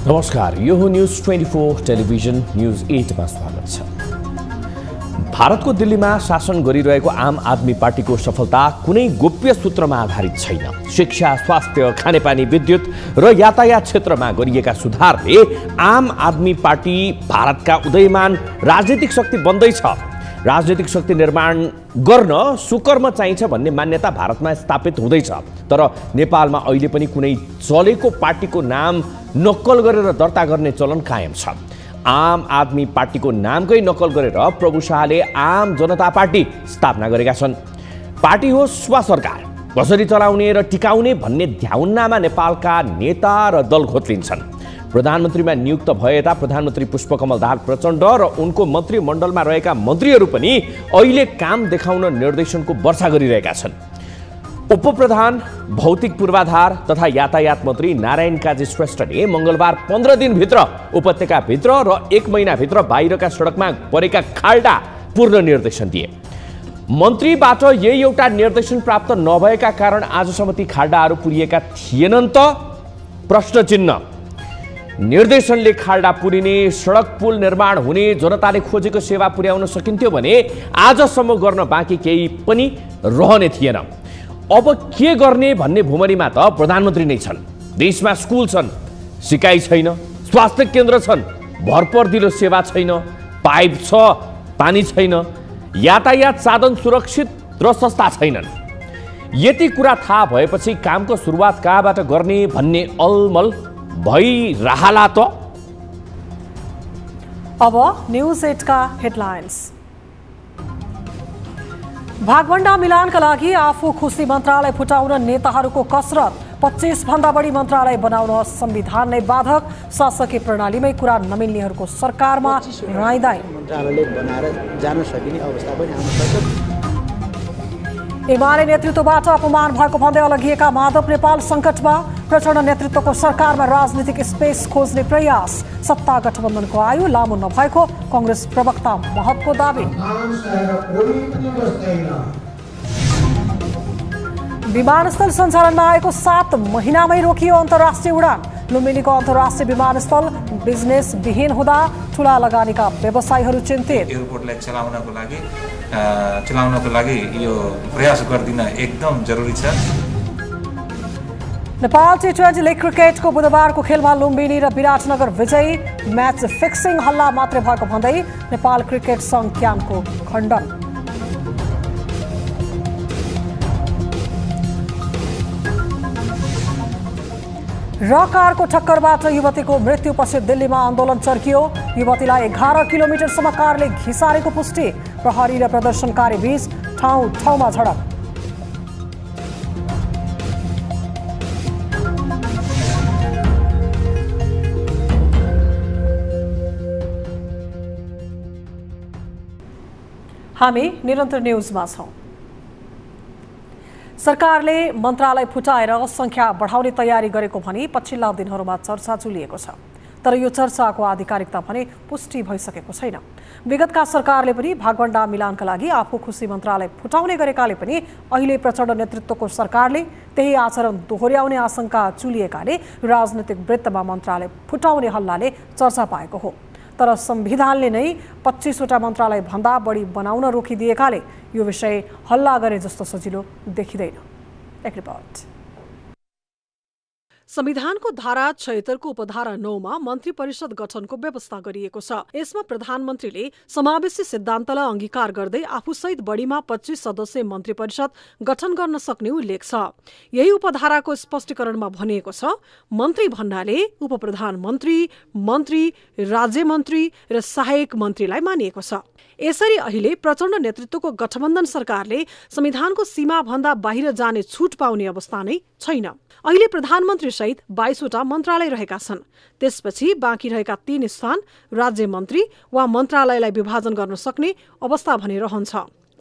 नमस्कार, यो हो न्यूज 24 टेलिभिजन न्यूज 8 मा स्वागत छ। भारतको दिल्लीमा शासन गरिरहेको आम आदमी पार्टीको सफलता कुनै गोप्य सूत्रमा आधारित छैन। शिक्षा, स्वास्थ्य, खानेपानी, विद्युत र यातायात क्षेत्रमा गरिएका सुधारले आम आदमी पार्टी भारतका उदयमान राजनीतिक शक्ति बन्दैछ। राजनीतिक शक्ति निर्माण गर्न सुकर्म चाहिन्छ भन्ने मान्यता भारतमा स्थापित हुँदैछ। तर नेपालमा अहिले पनि कुनै चलेको पार्टीको नाम नक्कल गरेर दर्ता गर्ने चलन कायम छ। आम आदमी पार्टीको नामकै नक्कल गरेर प्रभु शाहले आम जनता पार्टी स्थापना गरेका छन्। पार्टी हो स्व सरकार, कसरी चलाउने र टिकाउने भन्ने ध्याउन्नामा नेपालका नेता र दल घोत्लिन्छन्। प्रधानमन्त्रीमा नियुक्त भएता प्रधानमन्त्री पुष्पकमल दाहाल प्रचण्ड र उनको मन्त्रीमण्डलमा रहेका मन्त्रीहरू पनि अहिले काम देखाउन निर्देशनको वर्षा गरिरहेका छन्। उपप्रधान, भौतिक पूर्वाधार तथा यातायात मन्त्री नारायण काजी श्रेष्ठले मंगलबार 15 दिनभित्र उपत्यकाभित्र र 1 महिनाभित्र बाहिरका सडकमा परेका खाल्डा पूर्ण निर्देशन दिए। मन्त्रीबाट यही एउटा निर्देशन प्राप्त नभएका कारण आजसम्म ती खाल्डाहरू पुरिएका थिएनन् त? प्रश्न चिन्ह। निर्देशनले खाल्डा पुरिने, सडक पुल निर्माण हुने, जनताले खोजेको सेवा पुर्याउन सकिन्थ्यो भने आजसम्म गर्न बाँकी केही पनि रहने थिएन। अब के गर्ने भन्ने भुमरीमा त प्रधानमन्त्री नै छन्। देशमा स्कुल छन्, सिकाइ छैन, स्वास्थ्य केन्द्र छन्, भरपर्दिलो सेवा छैन, पाइप छ, पानी छैन, यातायात साधन सुरक्षित र सस्ता छैनन्। यति कुरा थाहा भएपछि कामको सुरुवात कहाँबाट गर्ने भन्ने अलमल भइरहला त। अब न्यूज 8 का हेडलाइन्स। भागभण्डा मिलानका लागि आफू खुसी मन्त्रालय फुटाउन नेताहरूको कसरत। 25 भन्दा बढी मन्त्रालय बनाउन संविधान नै बाधक। शासकीय प्रणालीमै कुरा नमिल्नेहरूको सरकारमा राइदाई। मन्त्रालय बनाएर जान सकिने अवस्था पनि आउन सक्छ। एमाले नेतृत्वबाट अपमान भएको भन्दै अलगिएका माधव नेपाल सङ्कटमा। प्रचण्ड नेतृत्वको सरकारमा राजनीतिक स्पेस खोज्ने प्रयास। सत्ता गठबन्धनको आयु लामो नभएको कांग्रेस प्रवक्ता महतको दावी। विमानस्थल सञ्चालनमा आएको 7 महिनामै रोकियो अन्तर्राष्ट्रिय उडान। लुम्बिनीको अन्तर्राष्ट्रिय विमानस्थल बिजनेस विहीन हुँदा ठूला लगानीका व्यवसायीहरू चिन्तित। एयरपोर्टलाई चलाउनको लागि यो प्रयास गर्दिन एकदम जरुरी छ। नेपाल T20 लीग क्रिकेटको बुधबारको खेलमा लुम्बिनी र विराटनगर विजयी। म्याच फिक्सिङ हल्ला मात्रै भएको भन्दै नेपाल क्रिकेट सङ्घ क्याम्पको खण्डन। र कारको ठक्करबाट युवतीको मृत्युपछि दिल्लीमा आन्दोलन चर्कियो। युवतीलाई 11 किलोमिटरसम्म कारले घिसारेको पुष्टि। प्रहरी र प्रदर्शनकारी बीच ठाउँ ठाउँमा झडप। हामी निरन्तर न्यूजमा छौं। सरकारले मन्त्रालय फुटाएर संख्या बढाउने तयारी गरेको भनी पछिल्ला दिनहरूमा चर्चा चलिएको छ। तर यो चर्चाको आधिकारिकता भने पुष्टि भइसकेको छैन। विगतका सरकारले पनि भागभण्डा मिलानका लागि आफू खुसी मन्त्रालय फुटाउने गरेकाले पनि अहिले प्रचण्ड नेतृत्वको सरकारले त्यही आचरण दोहोर्याउने आशंका चुलिएकाले राजनीतिक वृत्तमा मन्त्रालय फुटाउने हल्लाले चर्चा पाएको हो। तर संविधानले नै 25 वटा मन्त्रालय भन्दा बढी बनाउन रोकिदिएकाले यो विषय हल्ला गरे जस्तो सजिलो देखिँदैन। एक रिपोर्ट। संविधानको धारा 76 को उपधारा 9 मा मन्त्री परिषद गठनको व्यवस्था गरिएको छ। यसमा प्रधानमन्त्रीले समावेशी सिद्धान्तलाई अंगीकार गर्दै आफूसहित बढीमा 25 सदस्यीय मन्त्री परिषद गठन गर्न सक्ने उल्लेख छ। यही उपधाराको स्पष्टीकरणमा भनिएको छ, मन्त्री भन्नाले उपप्रधानमन्त्री, मन्त्री, राज्य मन्त्री र सहायक मन्त्रीलाई मानिएको छ। यसरी अहिले प्रचण्ड नेतृत्वको गठबन्धन सरकारले संविधानको सीमा भन्दा बाहिर जाने छुट पाउने अवस्था नै छैन। अहिले प्रधानमन्त्री सहित 22वटा मन्त्रालय रहेका छन्। त्यसपछि बाँकी रहेका 3 स्थान राज्य मन्त्री वा मन्त्रालयलाई विभाजन गर्न सक्ने अवस्था भने रहन्छ।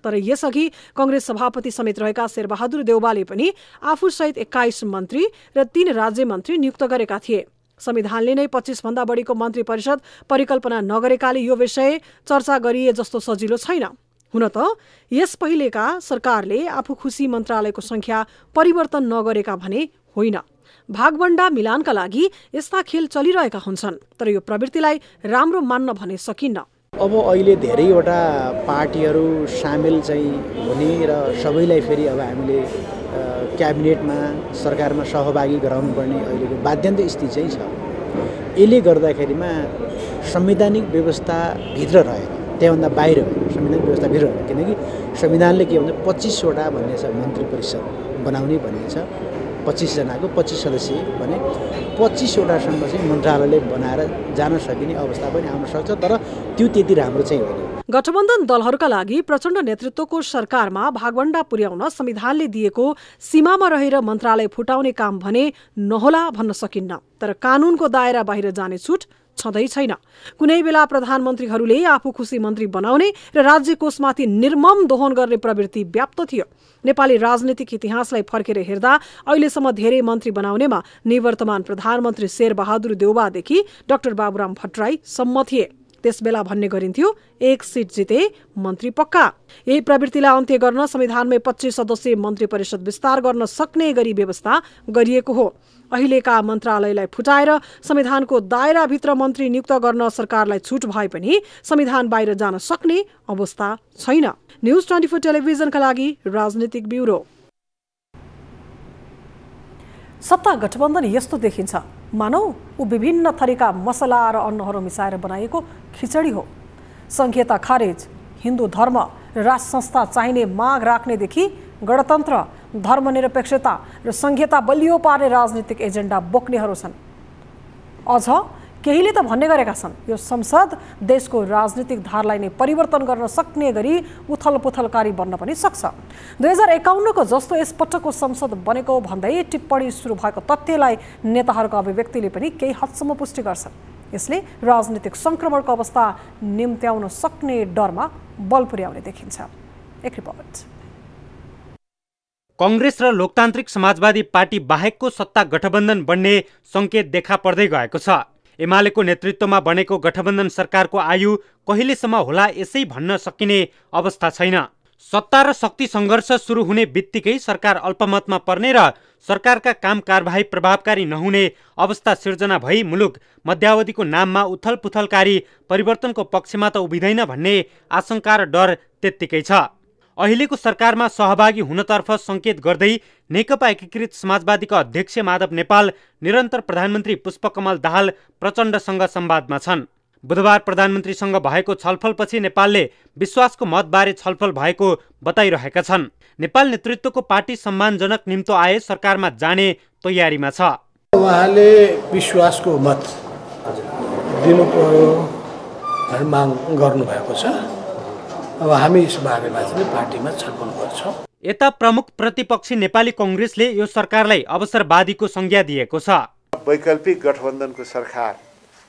तर यसअघि कांग्रेस सभापति समेत रहेका शेरबहादुर देउवाले पनि आफूसहित 21 मन्त्री र 3 राज्य मन्त्री नियुक्त गरेका थिए। संविधानले नै 25 भन्दा बढीको मन्त्री परिषद परिकल्पना नगरेकाले यो विषय चर्चा गरिए जस्तो सजिलो छैन। हुन त यस पहिलेका सरकारले आफू खुसी मन्त्रालयको संख्या परिवर्तन नगरेका भने होइन। भागवण्डा मिलानका लागि यस्ता खेल चलिरहेका हुन्छन्, तर यो प्रवृत्तिलाई राम्रो मान्न भने सकिन्न। अब अहिले धेरैवटा पार्टीहरू सामेल चाहिँ हुने र सबैलाई फेरि अब हामीले क्याबिनेटमा सरकारमा सहभागी गराउनुपर्ने अहिलेको बाध्यन्त स्थिति चाहिँ छ। यसले गर्दाखेरिमा संवैधानिक व्यवस्थाभित्र रहेर त्यहाँभन्दा बाहिर होइन, संवैधानिक व्यवस्थाभित्र होइन। किनकि संविधानले के भन्छ 25वटा भन्ने छ मन्त्री परिषद बनाउने भन्ने छ। 25 जनाको 25 सदस्य भने 25वटासम्म चाहिँ मन्त्रालयले बनाएर जान सकिने अवस्था पनि आउन सक्छ, तर त्यो त्यति राम्रो चाहिँ होइन। गठबन्धन दलहरूका लागि प्रचण्ड नेतृत्वको सरकारमा भागवण्डा पुर्याउन संविधानले दिएको सीमामा रहेर मन्त्रालय फुटाउने काम भने नहोला भन्न सकिन्न, तर कानूनको दायरा बाहिर जाने छुट छँदै छैन। कुनै बेला प्रधानमन्त्रीहरूले आफू खुसी मन्त्री बनाउने र राज्य कोषमाथि निर्मम दोहन गर्ने प्रवृत्ति व्याप्त थियो। नेपाली राजनीतिक इतिहासलाई फर्केर हेर्दा अहिलेसम्म धेरै मन्त्री बनाउनेमा निवर्तमान प्रधानमन्त्री शेरबहादुर देउवादेखि डाक्टर बाबुराम भट्टराई सम्म थिए। त्यसबेला भन्ने गरिन्थ्यो 1 सिट जिते मन्त्री पक्का। यही प्रवृत्तिलाई अन्त्य गर्न संविधानमै 25 सदस्यीय मन्त्री परिषद विस्तार गर्न सक्ने गरी व्यवस्था गरिएको हो। अहिलेका मन्त्रालयलाई फुटाएर संविधानको दायराभित्र मन्त्री नियुक्त गर्न सरकारलाई छुट भए पनि संविधान बाहिर जान सक्ने अवस्था छैन। न्युज 24 टेलिभिजनका लागि राजनीतिक ब्युरो। सत्ता गठबन्धन यस्तो देखिन्छ मानौ ऊ विभिन्न थरीका मसला र अन्नहरू मिसाएर बनाइएको खिचडी हो। संघीयता खारेज, हिन्दू धर्म र राष्ट्र संस्था चाहिने माग राख्नेदेखि गणतन्त्र, धर्मनिरपेक्षता र संघीयता बलियो पार्ने राजनीतिक एजेन्डा बोक्नेहरू छन्। अझ केहीले त भन्ने गरेका छन् यो संसद देशको राजनीतिक धारलाई नै परिवर्तन गर्न सक्ने गरी उथलपुथलकारी बन्न पनि सक्छ। 2051 को जस्तो यसपटकको संसद बनेको भन्दै टिप्पणी सुरु भएको तथ्यलाई नेताहरूको अभिव्यक्तिले पनि केही हदसम्म पुष्टि गर्छन्। यसले राजनीतिक संक्रमणको अवस्था निम्त्याउन सक्ने डरमा बल पुर्याउने देखिन्छ। एक रिपोर्ट। कांग्रेस र लोकतान्त्रिक समाजवादी पार्टी बाहेकको सत्ता गठबन्धन बन्ने संकेत देखा पर्दै गएको छ। एमालेको नेतृत्वमा बनेको गठबन्धन सरकारको आयु कहिलेसम्म होला यसै भन्न सकिने अवस्था छैन। सत्ता र शक्ति सङ्घर्ष सुरु हुने बित्तिकै सरकार अल्पमतमा पर्ने र सरकारका काम कारबाही प्रभावकारी नहुने अवस्था सिर्जना भई मुलुक मध्यावधिको नाममा उथलपुथलकारी परिवर्तनको पक्षमा त उभिँदैन भन्ने आशंका र डर त्यत्तिकै छ। अहिलेको सरकारमा सहभागी हुनतर्फ संकेत गर्दै नेकपा एकीकृत समाजवादीका अध्यक्ष माधव नेपाल निरन्तर प्रधानमन्त्री पुष्पकमल दाहाल प्रचण्डसँग संवादमा छन्। बुधबार प्रधानमन्त्रीसँग भएको छलफलपछि नेपालले विश्वासको मतबारे छलफल भएको बताइरहेका छन्। नेपाल नेतृत्वको पार्टी सम्मानजनक निम्तो आए सरकारमा जाने तयारीमा छ। उहाँले विश्वासको मत दिनु पर्यो भन्ने माग गर्नुभएको छ। अब हामी यस बारेमा चाहिँ पार्टीमा छलफल गर्छौँ। यता प्रमुख प्रतिपक्षी नेपाली कांग्रेसले यो सरकारलाई अवसरवादीको संज्ञा दिएको छ। वैकल्पिक गठबन्धनको सरकार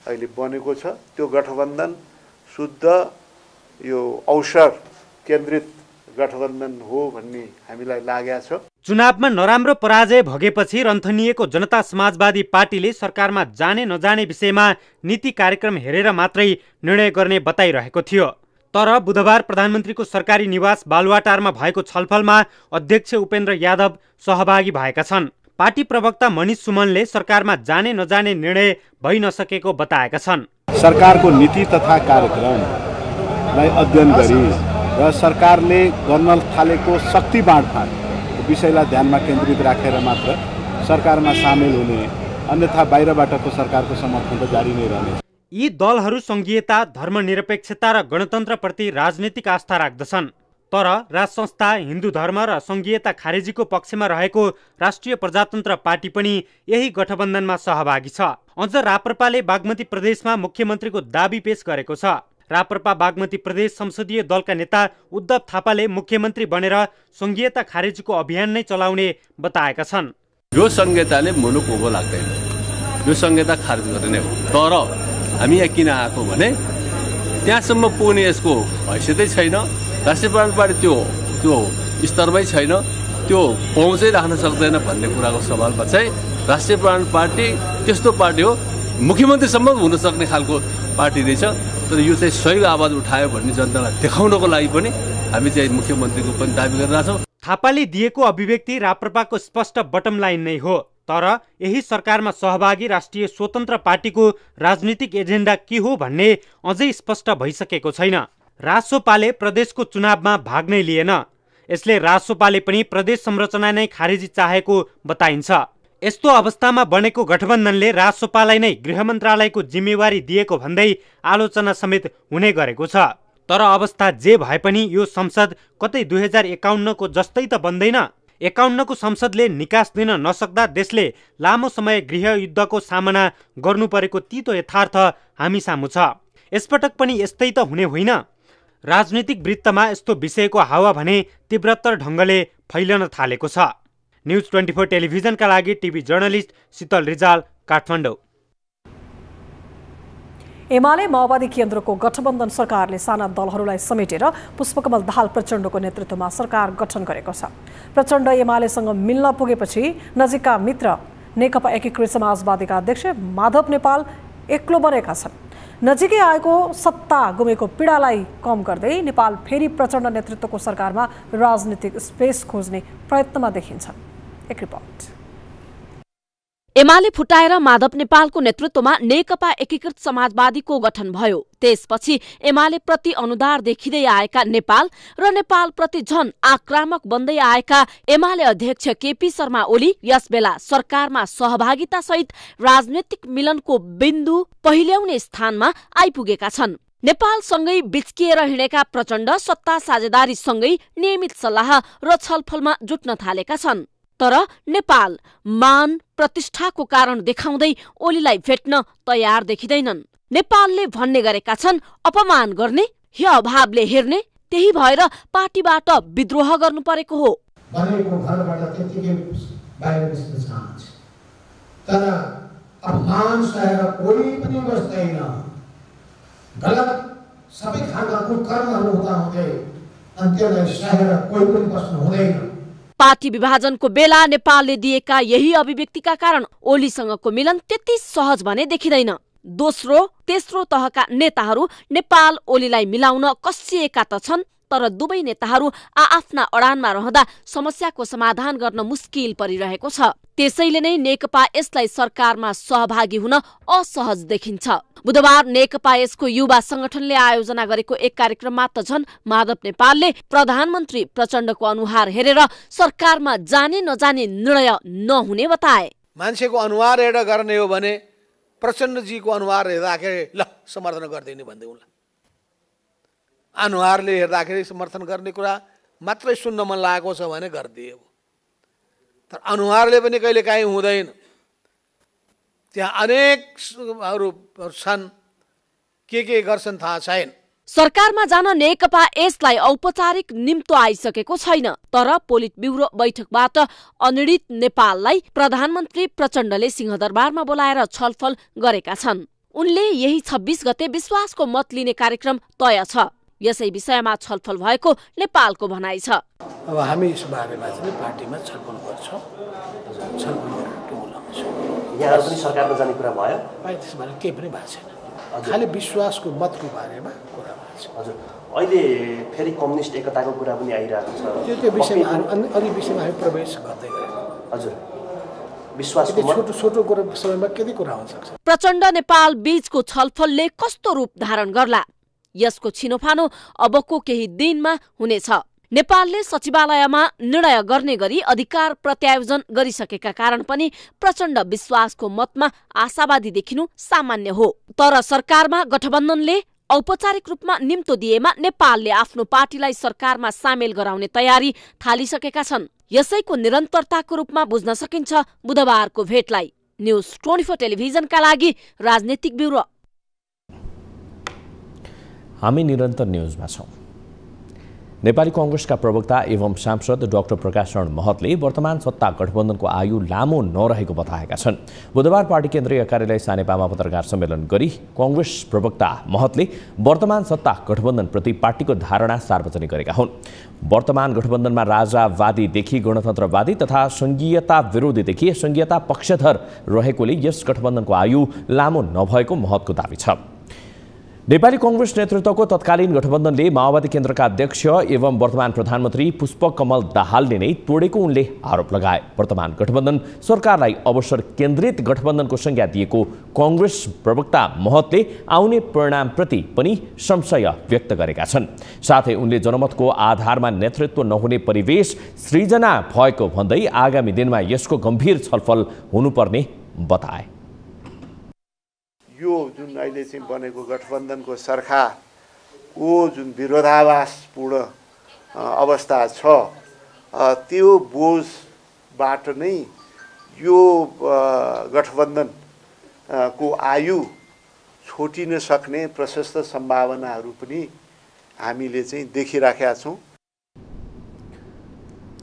अहिले बनेको छ। त्यो गठबन्धन शुद्ध यो अवसर केन्द्रित गठबन्धन हो भन्ने हामीलाई लागेको छ। चुनावमा नराम्रो पराजय भोगेपछि रन्थनिएको जनता समाजवादी पार्टीले सरकारमा जाने नजाने विषयमा नीति कार्यक्रम हेरेर मात्रै निर्णय गर्ने बताइरहेको थियो। तर बुधबार प्रधानमन्त्रीको सरकारी निवास बालुवाटारमा भएको छलफलमा अध्यक्ष उपेन्द्र यादव सहभागी भएका छन्। पार्टी प्रवक्ता मनिष सुमनले सरकारमा जाने नजाने निर्णय भइ नसकेको बताएका छन्। सरकारको नीति तथा कार्यक्रमलाई अध्ययन गरी र सरकारले गर्न थालेको शक्ति बाँडफाँड विषयलाई ध्यानमा केन्द्रित राखेर मात्र सरकारमा सामेल हुने, अन्यथा बाहिरबाटको सरकारको समर्थन त जारी नै रहनेछ। यी दलहरू संघीयता, धर्मनिरपेक्षता र गणतन्त्रप्रति राजनीतिक आस्था राख्दछन्। तर राज संस्था, हिन्दू धर्म र संघीयता खारेजीको पक्षमा रहेको राष्ट्रिय प्रजातन्त्र पार्टी पनि यही गठबन्धनमा सहभागी छ। अझ राप्रपाले बागमती प्रदेशमा मुख्यमन्त्रीको दाबी पेश गरेको छ। राप्रपा बागमती प्रदेश संसदीय दलका नेता उद्धव थापाले मुख्यमन्त्री बनेर संघीयता खारेजीको अभियान नै चलाउने बताएका छन्। यो संहिताले मुलुक उँभो लाग्दैन, यो संहिता खारिज गर्ने हो। तर हामी यहाँ किन आएको भने त्यहाँसम्म पुग्ने यसको हैसियतै छैन, राष्ट्रिय प्रहरी पार्टी त्यो स्तरमै छैन, त्यो पहुँचै राख्न सक्दैन भन्ने कुराको सवालमा चाहिँ राष्ट्रिय प्रहरी पार्टी त्यस्तो पार्टी हो, मुख्यमन्त्रीसम्म हुन सक्ने खालको पार्टी रहेछ। तर यो चाहिँ सही आवाज उठायो भन्ने जनतालाई देखाउनको लागि पनि हामी चाहिँ मुख्यमन्त्रीको पनि दाबी गरिरहेका छौँ। थापाले दिएको अभिव्यक्ति राप्रपाको स्पष्ट बटम लाइन नै हो। तर यही सरकारमा सहभागी राष्ट्रिय स्वतन्त्र पार्टीको राजनीतिक एजेन्डा के हो भन्ने अझै स्पष्ट भइसकेको छैन। रासोपाले प्रदेशको चुनावमा भाग नै लिएन, यसले रासोपाले पनि प्रदेश संरचना नै खारेजी चाहेको बताइन्छ। यस्तो अवस्थामा बनेको गठबन्धनले रासोपालाई नै गृह मन्त्रालयको जिम्मेवारी दिएको भन्दै आलोचना समेत हुने गरेको छ। तर अवस्था जे भए पनि यो संसद कतै 2051 को जस्तै त बन्दैन। 51 को संसदले निकास दिन नसक्दा देशले लामो समय गृह युद्धको सामना गर्नु परेको तितो यथार्थ हामी सामु छ। यसपटक पनि यस्तै त हुने होइन। राजनीतिक वृत्तमा यस्तो विषयको हावा भने तीव्रतर ढङ्गले फैलन थालेको छ। न्युज 24 टेलिभिजनका लागि टिभी जर्नलिस्ट शीतल रिजाल, काठमाडौँ। एमाले माओवादी केन्द्रको गठबन्धन सरकारले साना दलहरूलाई समेटेर पुष्पकमल दाहाल प्रचण्डको नेतृत्वमा सरकार गठन गरेको छ। प्रचण्ड एमालेसँग मिल्न पुगेपछि नजिकका मित्र नेकपा एकीकृत समाजवादीका अध्यक्ष माधव नेपाल एक्लो बनेका छन्। नजिकै आएको सत्ता गुमेको पीडालाई कम गर्दै नेपाल फेरि प्रचण्ड नेतृत्वको सरकारमा राजनीतिक स्पेस खोज्ने प्रयत्नमा देखिन्छन्। एक रिपोर्ट। एमाले फुटाएर माधव नेपालको नेतृत्वमा नेकपा एकीकृत समाजवादीको गठन भयो। त्यसपछि एमाले प्रति अनुदार देखिँदै आएका नेपाल र नेपाल प्रति झन आक्रामक बन्दै आएका एमाले अध्यक्ष केपी शर्मा ओली यसबेला सरकारमा सहभागिता सहित राजनीतिक मिलनको बिन्दु पहिल्याउने स्थानमा आइपुगेका छन्। नेपालसँगै बिच्किएर हिँडेका प्रचण्ड सत्ता साझेदारीसँगै नियमित सल्लाह र छलफलमा जुट्न थालेका छन्। तर नेपाल मान प्रतिष्ठाको कारण देखाउँदै ओलीलाई भेट्न तयार देखिँदैनन्। नेपालले भन्ने गरेका छन् अपमान गर्ने या अभावले हेर्ने, त्यही भएर पार्टीबाट विद्रोह गर्नु परेको हो। भनेको घरबाट त्यतिकै बाहिर निस्कन चाहन्छ, तर अपमान सहेर कोही पनि बस्दैन। गलत सबै खालका कुकर्महरू हुँदाहुँदै अन्त्यलाई सहेर कोही पनि बस्नु हुँदैन। पार्टी विभाजनको बेला नेपालले दिएका यही अभिव्यक्तिका कारण ओलीसँगको मिलन त्यति सहज भने देखिँदैन। दोस्रो तेस्रो तहका नेताहरू नेपाल ओलीलाई मिलाउन कसिएका त छन्, तर दुवै नेताहरू आआफ्ना अडानमा रहँदा समस्याको समाधान गर्न मुस्किल परिरहेको छ। त्यसैले नै नेकपा यसलाई सरकारमा सहभागी हुन असहज देखिन्छ। बुधबार नेकपा यसको युवा संगठनले आयोजना गरेको एक कार्यक्रममा त झन् माधव नेपालले प्रधानमन्त्री प्रचण्डको अनुहार हेरेर सरकारमा जाने नजाने निर्णय नहुने बताए। मान्छेको अनुहार हेरेर गर्ने हो भने प्रचण्डजीको अनुहार हेर्दाखेरि ल समर्थन गर्दैन भन्दै उनलाई अनुहारले हेर्दाखेरि समर्थन गर्ने कुरा मात्रै सुन्न मन लागेको छ भने गरिदिए। तर अनुहारले पनि कहिले काहीँ हुँदैन। त्यहाँ अनेक छन्, के गर्छन् थाहा छैन। सरकारमा जान नेकपा यसलाई औपचारिक निम्तो आइसकेको छैन। तर पोलिट ब्युरो बैठकबाट अनिडित नेपाललाई प्रधानमन्त्री प्रचण्डले सिंहदरबारमा बोलाएर छलफल गरेका छन्। उनले यही 26 गते विश्वासको मत लिने कार्यक्रम तय छ। यसै विषयमा छलफल भएको नेपालको भनाइ छ। अब हामी यस बारेमा चाहिँ पार्टीमा छलफल गर्छौँ। छलफल गरेर बोलाउँछौँ। यहाँहरू पनि सरकारमा जाने कुरा भयो? त्यसबारे केही पनि भएको छैन। खालि विश्वासको मतको बारेमा कुरा भएको छ। हजुर, अहिले फेरि कम्युनिस्ट एकताको कुरा पनि आइरहेको छ। त्यो विषयमा अघि विषयमा हामी प्रवेश गर्दै गयौँ। हजुर, विश्वासको छोटो कुरा समयमा के कुरा हुन सक्छ। प्रचण्ड नेपाल बीचको छलफलले कस्तो रूप धारण गर्ला, यसको छिनोफानो अबको केही दिनमा हुनेछ। नेपालले सचिवालयमा निर्णय गर्ने गरी अधिकार प्रत्यायोजन गरिसकेका कारण पनि प्रचण्ड विश्वासको मतमा आशावादी देखिनु सामान्य हो। तर सरकारमा गठबन्धनले औपचारिक रूपमा निम्तो दिएमा नेपालले आफ्नो पार्टीलाई सरकारमा सामेल गराउने तयारी थालिसकेका छन्। यसैको निरन्तरताको रूपमा बुझ्न सकिन्छ बुधबारको भेटलाई। न्युज 24 टेलिभिजनका लागि राजनीतिक ब्युरो। हामी निरन्तर न्युजमा छौँ। नेपाली कांग्रेसका प्रवक्ता एवं सांसद डाक्टर प्रकाश शरण महतले वर्तमान सत्ता गठबन्धनको आयु लामो नरहेको बताएका छन्। बुधबार पार्टी केन्द्रीय कार्यालय सानेपामा पत्रकार सम्मेलन गरी कांग्रेस प्रवक्ता महतले वर्तमान सत्ता गठबन्धनप्रति पार्टीको धारणा सार्वजनिक गरेका हुन्। वर्तमान गठबन्धनमा राजावादीदेखि गणतन्त्रवादी तथा संघीयता विरोधीदेखि संघीयता पक्षधर रहेकोले यस गठबन्धनको आयु लामो नभएको महतको दावी छ। नेपाली कांग्रेस नेतृत्वको तत्कालीन गठबन्धनले माओवादी केन्द्रका अध्यक्ष एवं वर्तमान प्रधानमन्त्री पुष्पकमल दाहालले नै तोडेको उनले आरोप लगाए। वर्तमान गठबन्धन सरकारलाई अवसर केन्द्रित गठबन्धनको संज्ञा दिएको कांग्रेस प्रवक्ता महतले आउने परिणामप्रति पनि संशय व्यक्त गरेका छन्। साथै उनले जनमतको आधारमा नेतृत्व नहुने परिवेश सृजना भएको भन्दै आगामी दिनमा यसको गम्भीर छलफल हुनुपर्ने बताए। यो जुन अहिले चाहिँ बनेको गठबन्धनको सरकारको जुन विरोधाभासपूर्ण अवस्था छ त्यो बोझबाट नै यो गठबन्धनको आयु छोटिन सक्ने प्रशस्त सम्भावनाहरू पनि हामीले चाहिँ देखिराखेका छौँ।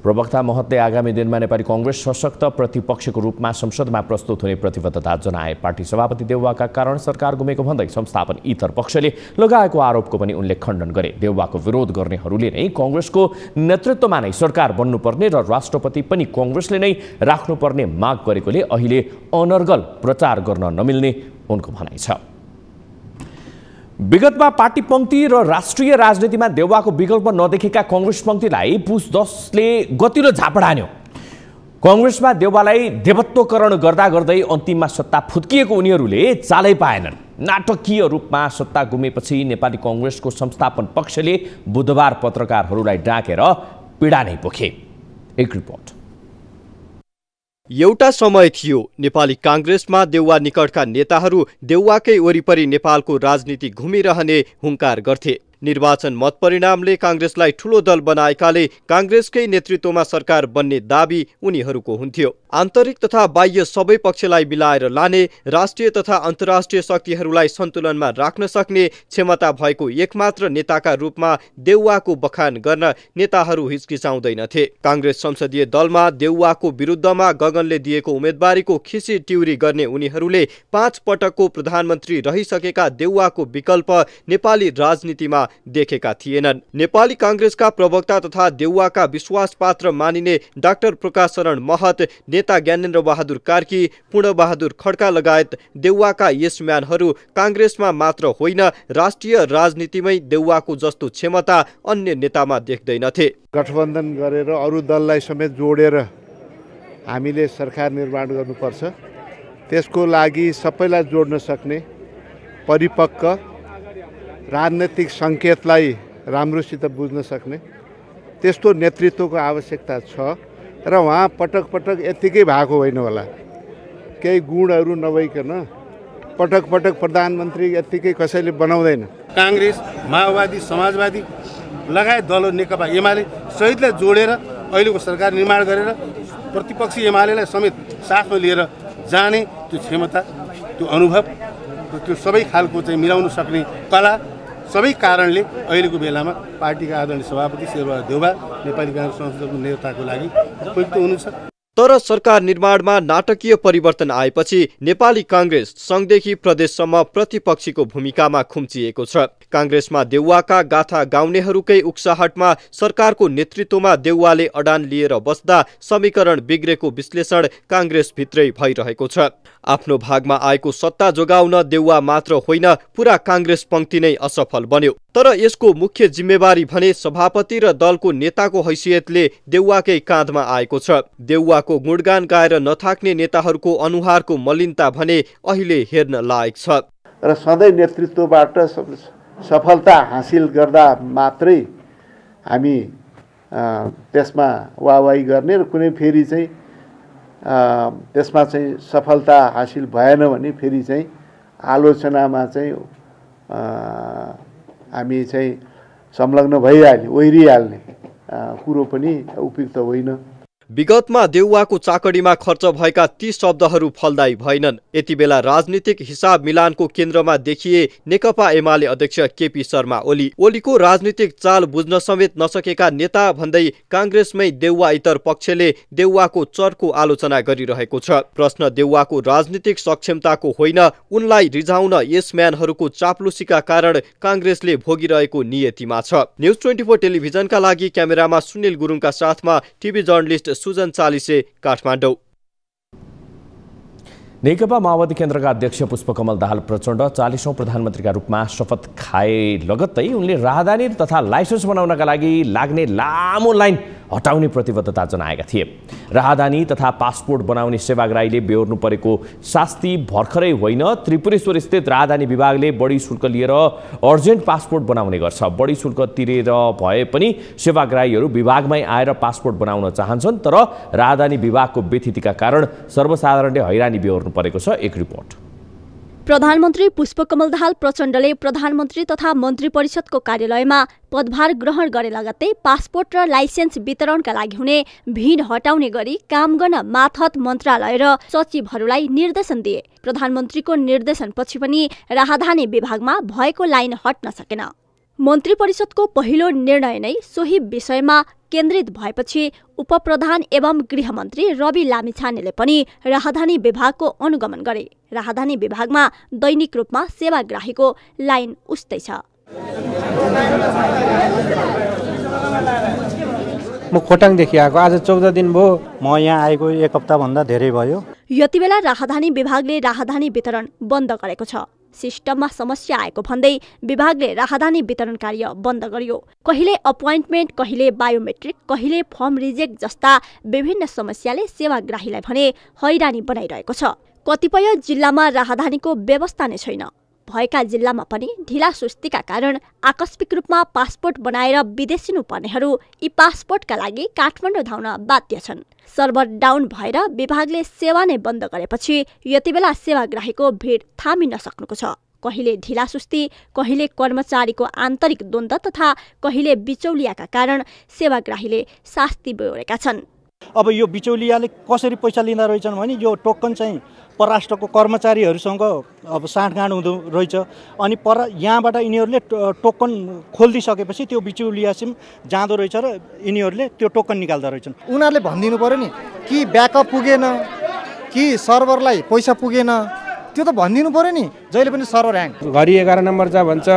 प्रवक्ता महतले आगामी दिनमा नेपाली कांग्रेस सशक्त प्रतिपक्षको रूपमा संसदमा प्रस्तुत हुने प्रतिबद्धता जनाए। पार्टी सभापति देउवाका कारण सरकार गुमेको भन्दै संस्थापन इतर पक्षले लगाएको आरोपको पनि उनले खण्डन गरे। देउवाको विरोध गर्नेहरूले नै कांग्रेसको नेतृत्वमा नै सरकार बन्नुपर्ने र राष्ट्रपति पनि कांग्रेसले नै राख्नुपर्ने माग गरेकोले अहिले अनर्गल प्रचार गर्न नमिल्ने उनको भनाइ छ। विगतमा पार्टी पंक्ति र राष्ट्रिय राजनीतिमा देउवाको विकल्प नदेखेका कांग्रेस पंक्तिलाई पुस 10ले गतिलो झापड हान्यो। कांग्रेसमा देउवालाई देवत्वकरण गर्दा गर्दै अन्तिममा सत्ता फुत्किएको उनीहरूले चालै पाएनन्। नाटकीय रूपमा सत्ता गुमेपछि नेपाली कांग्रेसको संस्थापन पक्षले बुधबार पत्रकारहरूलाई डाकेर पीडा नै पोखे। एक रिपोर्ट। एउटा समय थियो नेपाली कांग्रेसमा देउवा निकटका नेताहरू देउवाकै वरिपरि नेपालको राजनीति घुमिरहने हुंकार गर्थे। निर्वाचन मत परिणामले कांग्रेसलाई ठूलो दल बनाएकाले कांग्रेसकै नेतृत्वमा सरकार बन्ने दाबी उनीहरूको हुन्थ्यो। आन्तरिक तथा बाह्य सबै पक्षलाई मिलाएर लाने, राष्ट्रिय तथा अन्तर्राष्ट्रिय शक्तिहरूलाई सन्तुलनमा राख्न सक्ने क्षमता भएको एकमात्र नेताका रूपमा देउवाको बखान गर्न नेताहरू हिचकिचाउँदैनथे। कांग्रेस संसदीय दलमा देउवाको विरुद्धमा गगनले दिएको उम्मेदवारीको खिसी टिउरी गर्ने उनीहरूले 5 पटकको प्रधानमन्त्री रहिसकेका देउवाको विकल्प नेपाली राजनीतिमा देखेका थिएनन्। नेपाली कांग्रेसका प्रवक्ता तथा देउवाका विश्वासपात्र मानिने डाक्टर प्रकाश शरण महत, नेता ज्ञानेन्द्र बहादुर कार्की, पूर्णबहादुर खड्का लगायत देउवाका यस-म्यानहरू कांग्रेसमा मात्र होइन राष्ट्रिय राजनीतिमै देउवाको जस्तो क्षमता अन्य नेतामा देख्दैनथे। गठबन्धन गरेर अरू दललाई समेत जोडेर हामीले सरकार निर्माण गर्नुपर्छ। त्यसको लागि सबैलाई जोड्न सक्ने परिपक्व राजनीतिक सङ्केतलाई राम्रोसित बुझ्न सक्ने त्यस्तो नेतृत्वको आवश्यकता छ र उहाँ पटक पटक यत्तिकै भएको होइन होला। केही गुणहरू नभइकन पटक पटक प्रधानमन्त्री यत्तिकै कसैले बनाउँदैन। कांग्रेस, माओवादी, समाजवादी लगायत दल नेकपा एमाले सहितलाई जोडेर अहिलेको सरकार निर्माण गरेर प्रतिपक्षी एमालेलाई समेत साथमा लिएर जाने त्यो क्षमता, त्यो अनुभव, त्यो सबै खालको चाहिँ मिलाउन सक्ने कला सबै कारणले अहिलेको बेलामा पार्टीका आदरणीय सभापति शेरबहादुर देउवा नेपाली कांग्रेस संसदको नेताको लागि उपयुक्त हुनुहुन्छ। तर सरकार निर्माणमा नाटकीय परिवर्तन आएपछि नेपाली कांग्रेस संघदेखि प्रदेशसम्म प्रतिपक्षीको भूमिकामा खुम्चिएको छ। कांग्रेसमा देउवाका गाथा गाउनेहरूकै उक्साहटमा सरकारको नेतृत्वमा देउवाले अडान लिएर बस्दा समीकरण बिग्रेको विश्लेषण कांग्रेसभित्रै भइरहेको छ। आफ्नो भागमा आएको सत्ता जोगाउन देउवा मात्र होइन पूरा कांग्रेस पंक्ति नै असफल बन्यो। तर यसको मुख्य जिम्मेवारी भने सभापति र दलको नेताको हैसियतले देउवाकै काँधमा आएको छ। देउवाको गुणगान गाएर नथाक्ने नेताहरूको अनुहारको मलिनता भने अहिले हेर्न लायक छ। र सधैँ नेतृत्वबाट सफलता हासिल गर्दा मात्रै हामी त्यसमा वाहवाही गर्ने र कुनै फेरि चाहिँ त्यसमा चाहिँ सफलता हासिल भएन भने फेरि चाहिँ आलोचनामा चाहिँ हामी चाहिँ संलग्न भइहाल्ने, ओहिरिहाल्ने कुरो पनि उपयुक्त होइन। विगतमा देउवाको चाकडीमा खर्च भएका ती शब्दहरू फलदायी भएनन्। यति बेला राजनीतिक हिसाब मिलानको केन्द्रमा देखिए नेकपा एमाले अध्यक्ष केपी शर्मा ओली। ओलीको राजनीतिक चाल बुझ्न समेत नसकेका नेता भन्दै काङ्ग्रेसमै देउवा इतर पक्षले देउवाको चर्को आलोचना गरिरहेको छ। प्रश्न देउवाको राजनीतिक सक्षमताको होइन, उनलाई रिझाउन यसम्यानहरूको चाप्लुसीका कारण काङ्ग्रेसले भोगिरहेको नियतिमा छ। न्युज 24 टेलिभिजनका लागि क्यामेरामा सुनिल गुरुङका साथमा टिभी जर्नलिस्ट सुजन चालिसे, काठमाडौँ। नेकपा माओवादी केन्द्रका अध्यक्ष पुष्पकमल दाहाल प्रचण्ड 40औं प्रधानमन्त्रीका रूपमा शपथ खाए लगत्तै उनले राहदानी तथा लाइसेन्स बनाउनका लागि लाग्ने लामो लाइन हटाउने प्रतिबद्धता जनाएका थिए। राहदानी तथा पासपोर्ट बनाउने सेवाग्राहीले बेहोर्नु परेको शास्ति भर्खरै होइन, त्रिपुरेश्वर स्थित राहदानी विभागले बढी शुल्क लिएर अर्जेन्ट पासपोर्ट बनाउने गर्छ। बढी शुल्क तिरेर भए पनि सेवाग्राहीहरू विभागमै आएर पासपोर्ट बनाउन चाहन्छन्, तर राहदानी विभागको व्यथितिका कारण सर्वसाधारणले हैरानी बेहोर्नु परेको छ। एक रिपोर्ट। प्रधानमन्त्री पुष्पकमल दाहाल प्रचण्डले प्रधानमन्त्री तथा मन्त्री परिषदको कार्यालयमा पदभार ग्रहण गरे लगत्तै पासपोर्ट र लाइसेन्स वितरणका लागि हुने भिड हटाउने गरी काम गर्न मातहत मन्त्रालय र सचिवहरूलाई निर्देशन दिए। प्रधानमन्त्रीको निर्देशनपछि पनि राहदानी विभागमा भएको लाइन हट्न सकेन। मन्त्री परिषदको पहिलो निर्णय नै सोही विषयमा केन्द्रित भएपछि उपप्रधान एवं गृहमन्त्री रवि लामिछानेले पनि राहदानी विभागको अनुगमन गरे। राहदानी विभागमा दैनिक रूपमा सेवाग्राहीको लाइन उस्तै छ। म खोटाङदेखि आएको, आज 14 दिन भयो। म यहाँ आएको 1 हप्ताभन्दा धेरै भयो। यति बेला राहदानी विभागले राहदानी वितरण बन्द गरेको छ। सिस्टममा समस्या आएको भन्दै विभागले राहदानी वितरण कार्य बन्द गर्यो। कहिले अपोइन्टमेन्ट, कहिले बायोमेट्रिक, कहिले फर्म रिजेक्ट जस्ता विभिन्न समस्याले सेवाग्राहीलाई भने हैरानी बनाइरहेको छ। कतिपय जिल्लामा राहदानीको व्यवस्था नै छैन। भएका जिल्लामा पनि ढिला सुस्तीका कारण आकस्मिक रूपमा पासपोर्ट बनाएर विदेशिनु पर्नेहरू यी पासपोर्टका लागि काठमाडौँ धाउन बाध्य छन्। सर्भर डाउन भएर विभागले सेवा नै बन्द गरेपछि यति बेला सेवाग्राहीको भिड थामिन सक्नुको छ। कहिले ढिला सुस्ती, कहिले कर्मचारीको आन्तरिक द्वन्द्व तथा कहिले बिचौलियाका कारण सेवाग्राहीले शास्ति बेहोरेका छन्। अब यो बिचौलियाले कसरी पैसा लिँदा रहेछन् भने यो टोकन चाहिँ परराष्ट्रको कर्मचारीहरूसँग अब साँठगाँठ हुँदो रहेछ। अनि यहाँबाट यिनीहरूले टोकन खोलिदिइसकेपछि त्यो बिचौलियासिम जाँदो रहेछ र यिनीहरूले त्यो टोकन निकाल्दो रहेछन्। उनीहरूले भनिदिनु पर्यो नि कि ब्याकअप पुगेन कि सर्भरलाई पैसा पुगेन, त्यो त भनिदिनु पर्यो नि। जहिले पनि सर्भर ह्याङ, घरि 11 नम्बर जा भन्छ,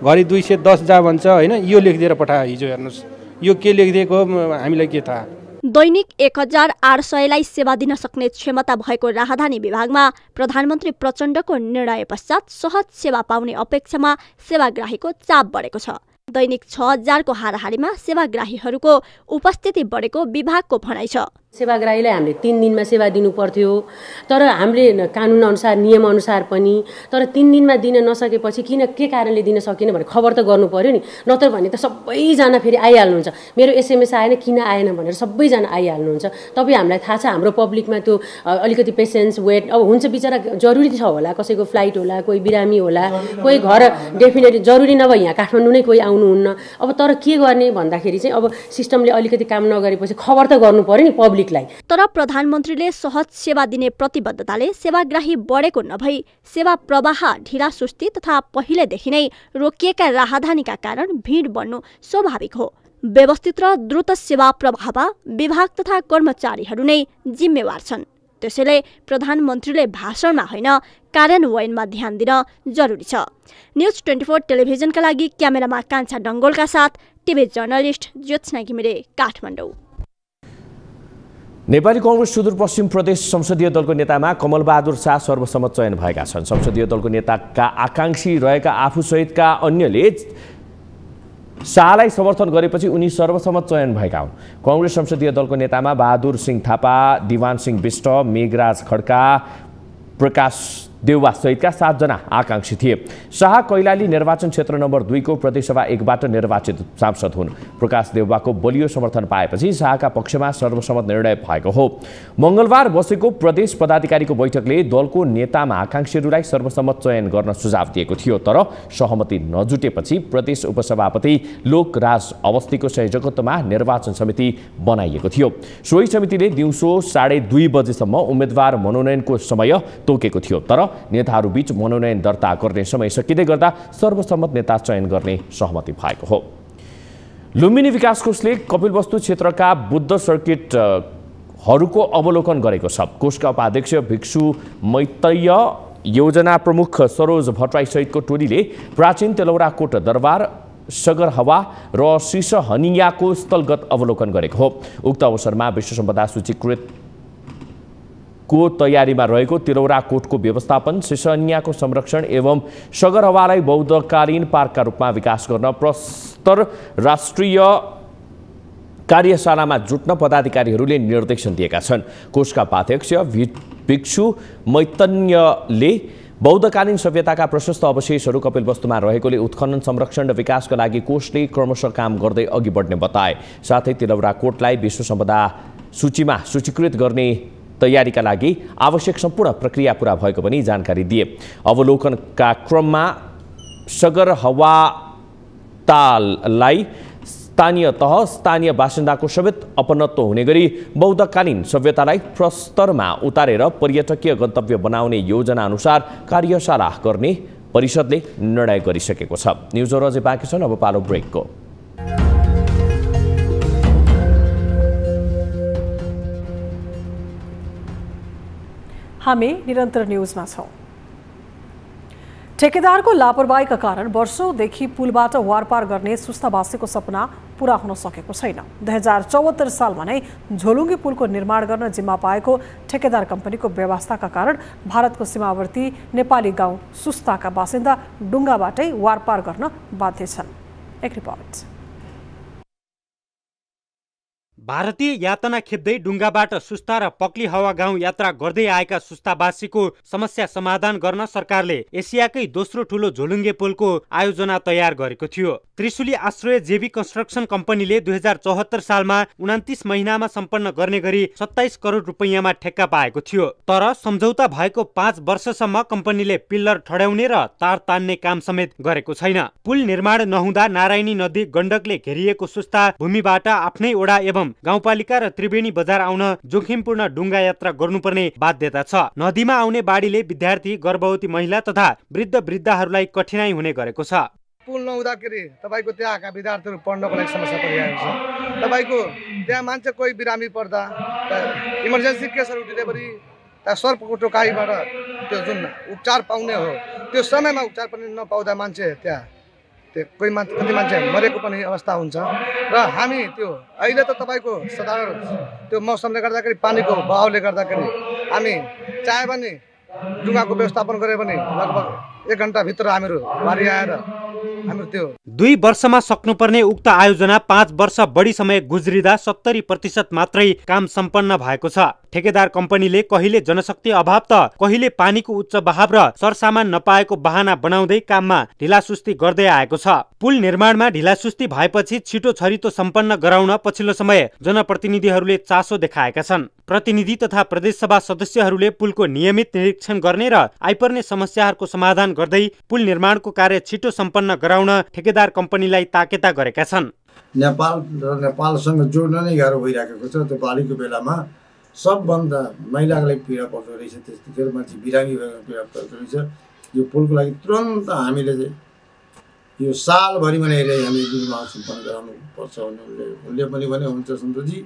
घरि 210 जा भन्छ होइन। यो लेखिदिएर पठायो हिजो, हेर्नुहोस् यो के लेखिदिएको हामीलाई के थाहा। दैनिक 1800लाई सेवा दिन सक्ने क्षमता भएको राहदानी विभागमा प्रधानमन्त्री प्रचण्डको निर्णय पश्चात सहज सेवा पाउने अपेक्षामा सेवाग्राहीको चाप बढेको छ। दैनिक 6000 को हाराहारीमा सेवाग्राहीहरूको उपस्थिति बढेको विभागको भनाइ छ। सेवाग्राहीलाई हामीले 3 दिनमा सेवा दिनु पर्थ्यो, तर हामीले कानुन अनुसार नियम अनुसार पनि, तर 3 दिनमा दिन नसकेपछि के कारणले दिन सकिन भने खबर त गर्नु पर्यो नि। नत्र भने त सबैजना फेरि आइहाल्नुहुन्छ, मेरो एसएमएस आएन किन आएन भनेर सबैजना आइहाल्नुहुन्छ। तपाईँ हामीलाई थाहा छ हाम्रो पब्लिकमा त्यो अलिकति पेसेन्स वेट अब हुन्छ, बिचरा जरुरी छ होला, कसैको फ्लाइट होला, कोही बिरामी होला, कोही घर डेफिनेटली जरुरी नभए यहाँ काठमाडौँ नै कोही आउनुहुन्न। अब तर के गर्ने भन्दाखेरि चाहिँ अब सिस्टमले अलिकति काम नगरेपछि खबर त गर्नु पर्यो नि पब्लिक। तर प्रधानमन्त्रीले सहज सेवा दिने प्रतिबद्धताले सेवाग्राही बढेको नभई सेवा प्रवाह ढिला सुस्ती तथा पहिलेदेखि नै रोकिएका राहदानीका कारण भिड बढ्नु स्वाभाविक हो। व्यवस्थित र द्रुत सेवा प्रवाहमा विभाग तथा कर्मचारीहरू नै जिम्मेवार छन्। त्यसैले प्रधानमन्त्रीले भाषणमा होइन कार्यान्वयनमा ध्यान दिन जरुरी छ। न्युज 24 टेलिभिजनका लागि क्यामेरामा कान्छा डङ्गोलका साथ टिभी जर्नलिस्ट ज्योत्सना घिमिरे, काठमाडौँ। नेपाली कांग्रेस सुदूरपश्चिम प्रदेश संसदीय दलको नेतामा कमलबहादुर शाह सर्वसम्मत चयन भएका छन्। संसदीय दलको नेताका आकांक्षी रहेका आफूसहितका अन्यले शाहलाई समर्थन गरेपछि उनी सर्वसम्मत चयन भएका हुन्। कांग्रेस संसदीय दलको नेतामा बहादुर सिंह थापा, दिवान सिंह बिष्ट, मेघराज खड्का, प्रकाश देउवा सहितका 7 जना आकांक्षी थिए। शाह कैलाली निर्वाचन क्षेत्र नम्बर 2 को प्रदेशसभा 1 बाट निर्वाचित सांसद हुन्। प्रकाश देउवाको बलियो समर्थन पाएपछि शाहका पक्षमा सर्वसम्मत निर्णय भएको हो। मंगलबार बसेको प्रदेश पदाधिकारीको बैठकले दलको नेतामा आकांक्षीहरूलाई सर्वसम्मत चयन गर्न सुझाव दिएको थियो, तर सहमति नजुटेपछि प्रदेश उपसभापति लोकराज अवस्थीको संयोजकत्वमा निर्वाचन समिति बनाइएको थियो। सोही समितिले दिउँसो 2:30 बजेसम्म उम्मेदवार मनोनयनको समय तोकेको थियो, तर नेताहरूबीच मनोनयन दर्ता गर्ने समय सकिँदै गर्दा सर्वसम्मत नेता चयन गर्ने सहमति भएको हो। लुम्बिनी विकास कोषले कपिलवस्तु क्षेत्रका बुद्ध सर्किटहरूको अवलोकन गरेको छ। कोषका उपाध्यक्ष भिक्षु मैत्रेय, योजना प्रमुख सरोज भट्टराई सहितको टोलीले प्राचीन तेलौरा कोट दरबार, सगरहवा र सिसहनियाको स्थलगत अवलोकन गरेको हो। उक्त अवसरमा विश्व सम्पदा सूचीकृत को तयारीमा रहेको तिलौरा कोटको व्यवस्थापन, सिसहनियाको संरक्षण एवं सगरहवालाई बौद्धकालीन पार्कका रूपमा विकास गर्न प्रस्तर राष्ट्रिय कार्यशालामा जुट्न पदाधिकारीहरूले निर्देशन दिएका छन्। कोषका उपाध्यक्ष भिक्षु मैत्रेयले बौद्धकालीन सभ्यताका प्रशस्त अवशेषहरू कपिलवस्तुमा रहेकोले उत्खनन, संरक्षण र विकासका लागि कोषले क्रमशः काम गर्दै अघि बढ्ने बताए। साथै तिलौरा कोटलाई विश्व सम्पदा सूचीमा सूचीकृत गर्ने तयारीका लागि आवश्यक सम्पूर्ण प्रक्रिया पूरा भएको पनि जानकारी दिए। अवलोकनका क्रममा सगरहवा ताललाई स्थानीय तह, स्थानीय बासिन्दाको समेत अपनत्व हुने गरी बौद्धकालीन सभ्यतालाई प्रस्तरमा उतारेर पर्यटकीय गन्तव्य बनाउने योजना अनुसार कार्यशाला गर्ने परिषदले निर्णय गरिसकेको छ। न्युजहरू अझै बाँकी छन्, अब पालो ब्रेकको। हामी निरन्तर न्युजमा छौं। ठेकेदारको लापरवाहीका कारण वर्षौंदेखि पुलबाट वारपार गर्ने सुस्तावासीको सपना पूरा हुन सकेको छैन। 2074 सालमा नै झोलुङ्गी पुलको निर्माण गर्न जिम्मा पाएको ठेकेदार कम्पनीको व्यवस्थाका कारण भारतको सीमावर्ती नेपाली गाउँ सुस्ताका बासिन्दा डुङ्गाबाटै वारपार गर्न बाध्य छन्। एक रिपोर्ट। भारतीय यातना खेप्दै डुङ्गाबाट सुस्ता र पक्ली हावा गाउँ यात्रा गर्दै आएका सुस्तावासीको समस्या समाधान गर्न सरकारले एसियाकै दोस्रो ठूलो झोलुङ्गे पुलको आयोजना तयार गरेको थियो। त्रिशुली आश्रय जेबी कन्स्ट्रक्सन कम्पनीले 2074 सालमा 29 महिनामा सम्पन्न गर्ने गरी 27 करोड रुपैयाँमा ठेक्का पाएको थियो। तर सम्झौता भएको 5 वर्षसम्म कम्पनीले पिल्लर ठड्याउने र तार तान्ने काम समेत गरेको छैन। पुल निर्माण नहुँदा नारायणी नदी गण्डकले घेरिएको सुस्ता भूमिबाट आफ्नै ओडा एवं गाउँपालिका र त्रिवेणी बजार आउन जोखिमपूर्ण डुङ्गा यात्रा गर्नुपर्ने बाध्यता छ। नदीमा आउने बाढीले विद्यार्थी, गर्भवती महिला तथा वृद्ध वृद्धाहरूलाई कठिनाइ हुने गरेको छ। पुल नहुँदाखेरि तपाईँको त्यहाँका विद्यार्थीहरू पढ्नको लागि समस्या परिरहेको छ। तपाईँको त्यहाँ मान्छे कोही बिरामी पर्दा इमर्जेन्सी केसहरू डेलिभरी सर्पको टोकाइबाट त्यो जुन उपचार पाउने हो त्यो समयमा उपचार पनि नपाउँदा मान्छे त्यहाँ कोही कति मान्छे मरेको पनि अवस्था हुन्छ। र हामी त्यो अहिले त तपाईँको साधारण त्यो मौसमले गर्दाखेरि पानीको बहावले गर्दाखेरि हामी चाहे भने डुङ्गाको व्यवस्थापन गरे भने लगभग 1 घण्टाभित्र हामीहरू बारी आएर हाम्रो त्यो 2 वर्षमा सक्नुपर्ने उक्त आयोजना 5 वर्ष बढी समय गुज्रिँदा 70% मात्रै काम सम्पन्न भएको छ। ठेकेदार कम्पनीले कहिले जनशक्ति अभाव त कहिले पानीको उच्च बहाव र सरसामान नपाएको बहाना बनाउँदै काममा ढिलासुस्ती गर्दै आएको छ। पुल निर्माणमा ढिलासुस्ती भएपछि छिटो छरितो सम्पन्न गराउन पछिल्लो समय जनप्रतिनिधिहरूले चासो देखाएका छन्। प्रतिनिधि तथा प्रदेशसभा सदस्यहरूले पुलको नियमित निरीक्षण गर्ने र आइपर्ने समस्याहरूको समाधान गर्दै पुल निर्माणको कार्य छिटो सम्पन्न गराउन ठेकेदार कम्पनीलाई ताकेता गरेका छन्। नेपाल र नेपालसँग जोड्न नै गाह्रो भइरहेको छ। त्यो बाढीको बेलामा सबभन्दा महिलाको लागि पीडा पर्दो रहेछ, त्यतिखेर मान्छे बिरामी भएर पीडा पर्दो रहेछ। यो पुलको लागि तुरन्त हामीले चाहिँ यो सालभरिमा नै हामी निर्माण सम्पन्न गराउनु पर्छ उनले पनि भने हुन्छ सन्तोषजी,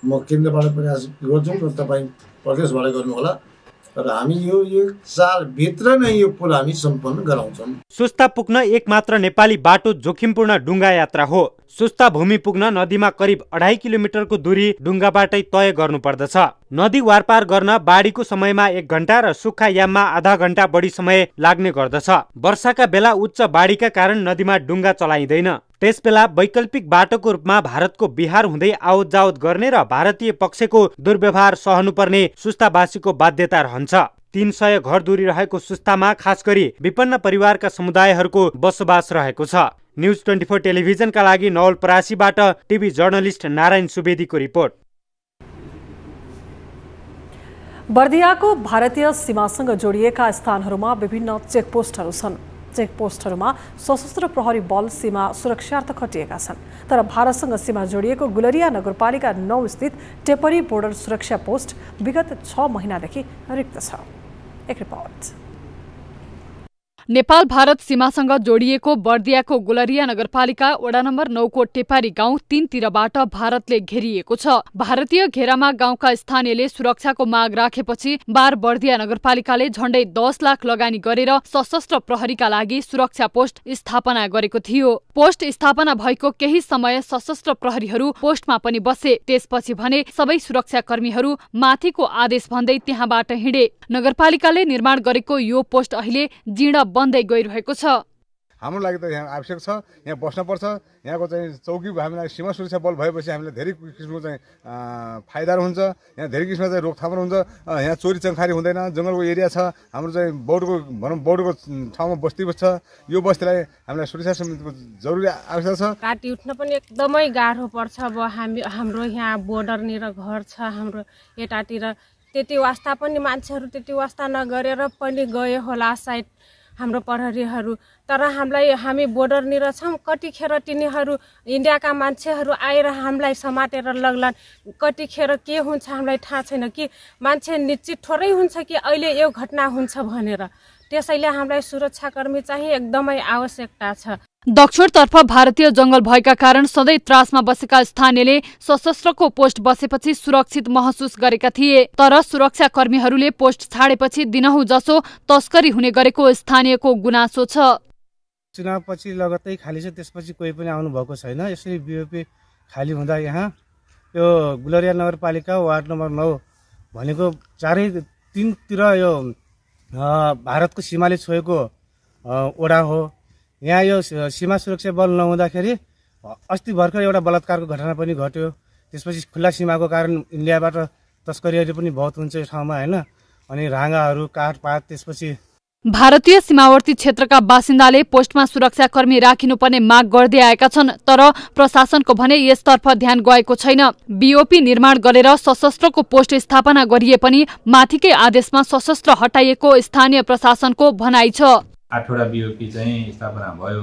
म केन्द्रबाट प्रयास गर्छौँ र तपाईँ प्रदेशबाट गर्नु होला, र हामी यो 1 सालभित्र नै यो पुल हामी सम्पन्न गराउँछौँ। सुस्ता पुग्न एकमात्र नेपाली बाटो जोखिमपूर्ण डुङ्गा यात्रा हो। सुस्ता भूमि पुग्न नदीमा करिब 2.5 किलोमिटरको दूरी डुङ्गाबाटै तय गर्नुपर्दछ। नदी वारपार गर्न बाढीको समयमा 1 घण्टा र सुक्खा याममा आधा घण्टा बढी समय लाग्ने गर्दछ। वर्षाका बेला उच्च बाढीका कारण नदीमा डुङ्गा चलाइँदैन। त्यसबेला वैकल्पिक बाटोको रूपमा भारतको बिहार हुँदै आवत जावत गर्ने र भारतीय पक्षको दुर्व्यवहार सहनुपर्ने सुस्तावासीको बाध्यता रहन्छ। 300 घर दूरी रहेको सुस्तामा खास गरी विपन्न परिवारका समुदायहरूको बसोबास रहेको छ। न्युज 24 टेलिभिजनका लागि नवलपरासीबाट टिभी जर्नलिस्ट नारायण सुवेदीको रिपोर्ट। बर्दियाको भारतीय सीमासँग जोडिएका स्थानहरूमा विभिन्न चेकपोस्टहरू छन्। चेकपोस्टहरूमा सशस्त्र प्रहरी बल सीमा सुरक्षार्थ खटिएका छन्। तर भारतसँग सीमा जोडिएको गुलरिया नगरपालिका 9 स्थित टेपरी बोर्डर सुरक्षा पोस्ट विगत 6 महिनादेखि रिक्त छ। एक रिपोर्ट। नेपाल भारत सीमासँग जोडिएको बर्दियाको गुलरिया नगरपालिका वडा नम्बर 9 को टेपारी गाउँ 3 तिरबाट भारतले घेरिएको छ। भारतीय घेरामा गाउँका स्थानीयले सुरक्षाको माग राखेपछि बार बर्दिया नगरपालिकाले झण्डै 10 लाख लगानी गरेर सशस्त्र प्रहरीका लागि सुरक्षा पोस्ट स्थापना गरेको थियो। पोस्ट स्थापना भएको केही समय सशस्त्र प्रहरीहरू पोस्टमा पनि बसे। त्यसपछि भने सबै सुरक्षाकर्मीहरू माथिको आदेश भन्दै त्यहाँबाट हिँडे। नगरपालिकाले निर्माण गरेको यो पोस्ट अहिले जीर्ण बन्दै गइरहेको छ। हाम्रो लागि त यहाँ आवश्यक छ, यहाँ बस्न पर्छ। यहाँको चाहिँ चौकी हामीलाई सीमा सुरक्षा बल भएपछि हामीलाई धेरै किसिमको चाहिँ फाइदाहरू हुन्छ। यहाँ धेरै किसिमको चाहिँ रोकथाम हुन्छ। यहाँ चोरी चङ्खारी हुँदैन। जङ्गलको एरिया छ। हाम्रो चाहिँ बौडको ठाउँमा बस्ती छ। यो बस्तीलाई हामीलाई सुरक्षा समितिको जरुरी आवश्यक छ। काटी उठ्न पनि एकदमै गाह्रो पर्छ। अब हाम्रो यहाँ बोर्डरनिर घर छ। हाम्रो यतातिर त्यति वास्ता पनि मान्छेहरू त्यति वास्ता नगरेर पनि गए होला सायद हाम्रो प्रहरीहरू। तर हामी बोर्डरनिर छौँ। कतिखेर तिनीहरू इन्डियाका मान्छेहरू आएर हामीलाई समातेर लग्लान्। कतिखेर के हुन्छ हामीलाई थाहा छैन कि मान्छे निश्चित थोरै हुन्छ कि अहिले यो घटना हुन्छ भनेर। त्यसैले हामीलाई सुरक्षाकर्मी चाहिँ एकदमै आवश्यकता छ। दक्षिणतर्फ भारतीय जंगल भएका कारण सधैँ त्रासमा बसेका स्थानीयले सशस्त्रको पोस्ट बसेपछि सुरक्षित महसुस गरेका थिए। तर सुरक्षाकर्मीहरूले पोस्ट छाडेपछि दिनहुँ जसो तस्करी हुने गरेको स्थानीयको गुनासो छ। चुनावपछि लगत्तै खाली छ। त्यसपछि कोही पनि आउनु भएको छैन। यसरी बिओपी खाली हुँदा यहाँ यो गुलरिया नगरपालिका वार्ड नम्बर 9 भनेको चारैतिरतिर यो भारतको सीमाले छोएको वडा हो। यहाँ यो सीमा सुरक्षा बल नहुँदाखेरि अस्ति भर्खर एउटा बलात्कारको घटना पनि घट्यो। त्यसपछि खुल्ला सीमाको कारण इन्डियाबाट तस्करीहरू पनि बहुत हुन्छ यो ठाउँमा हैन। अनि राँगाहरू काठपात त्यसपछि भारतीय सीमावर्ती क्षेत्रका बासिन्दाले पोस्टमा सुरक्षाकर्मी राखिनुपर्ने माग गर्दै आएका छन्। तर प्रशासनको भने यसतर्फ ध्यान गएको छैन। बीओपी निर्माण गरेर सशस्त्रको पोस्ट स्थापना गरिए पनि माथिकै आदेशमा सशस्त्र हटाइएको स्थानीय प्रशासनको भनाइ छ। 8वटा बीओपी चाहिँ स्थापना भयो।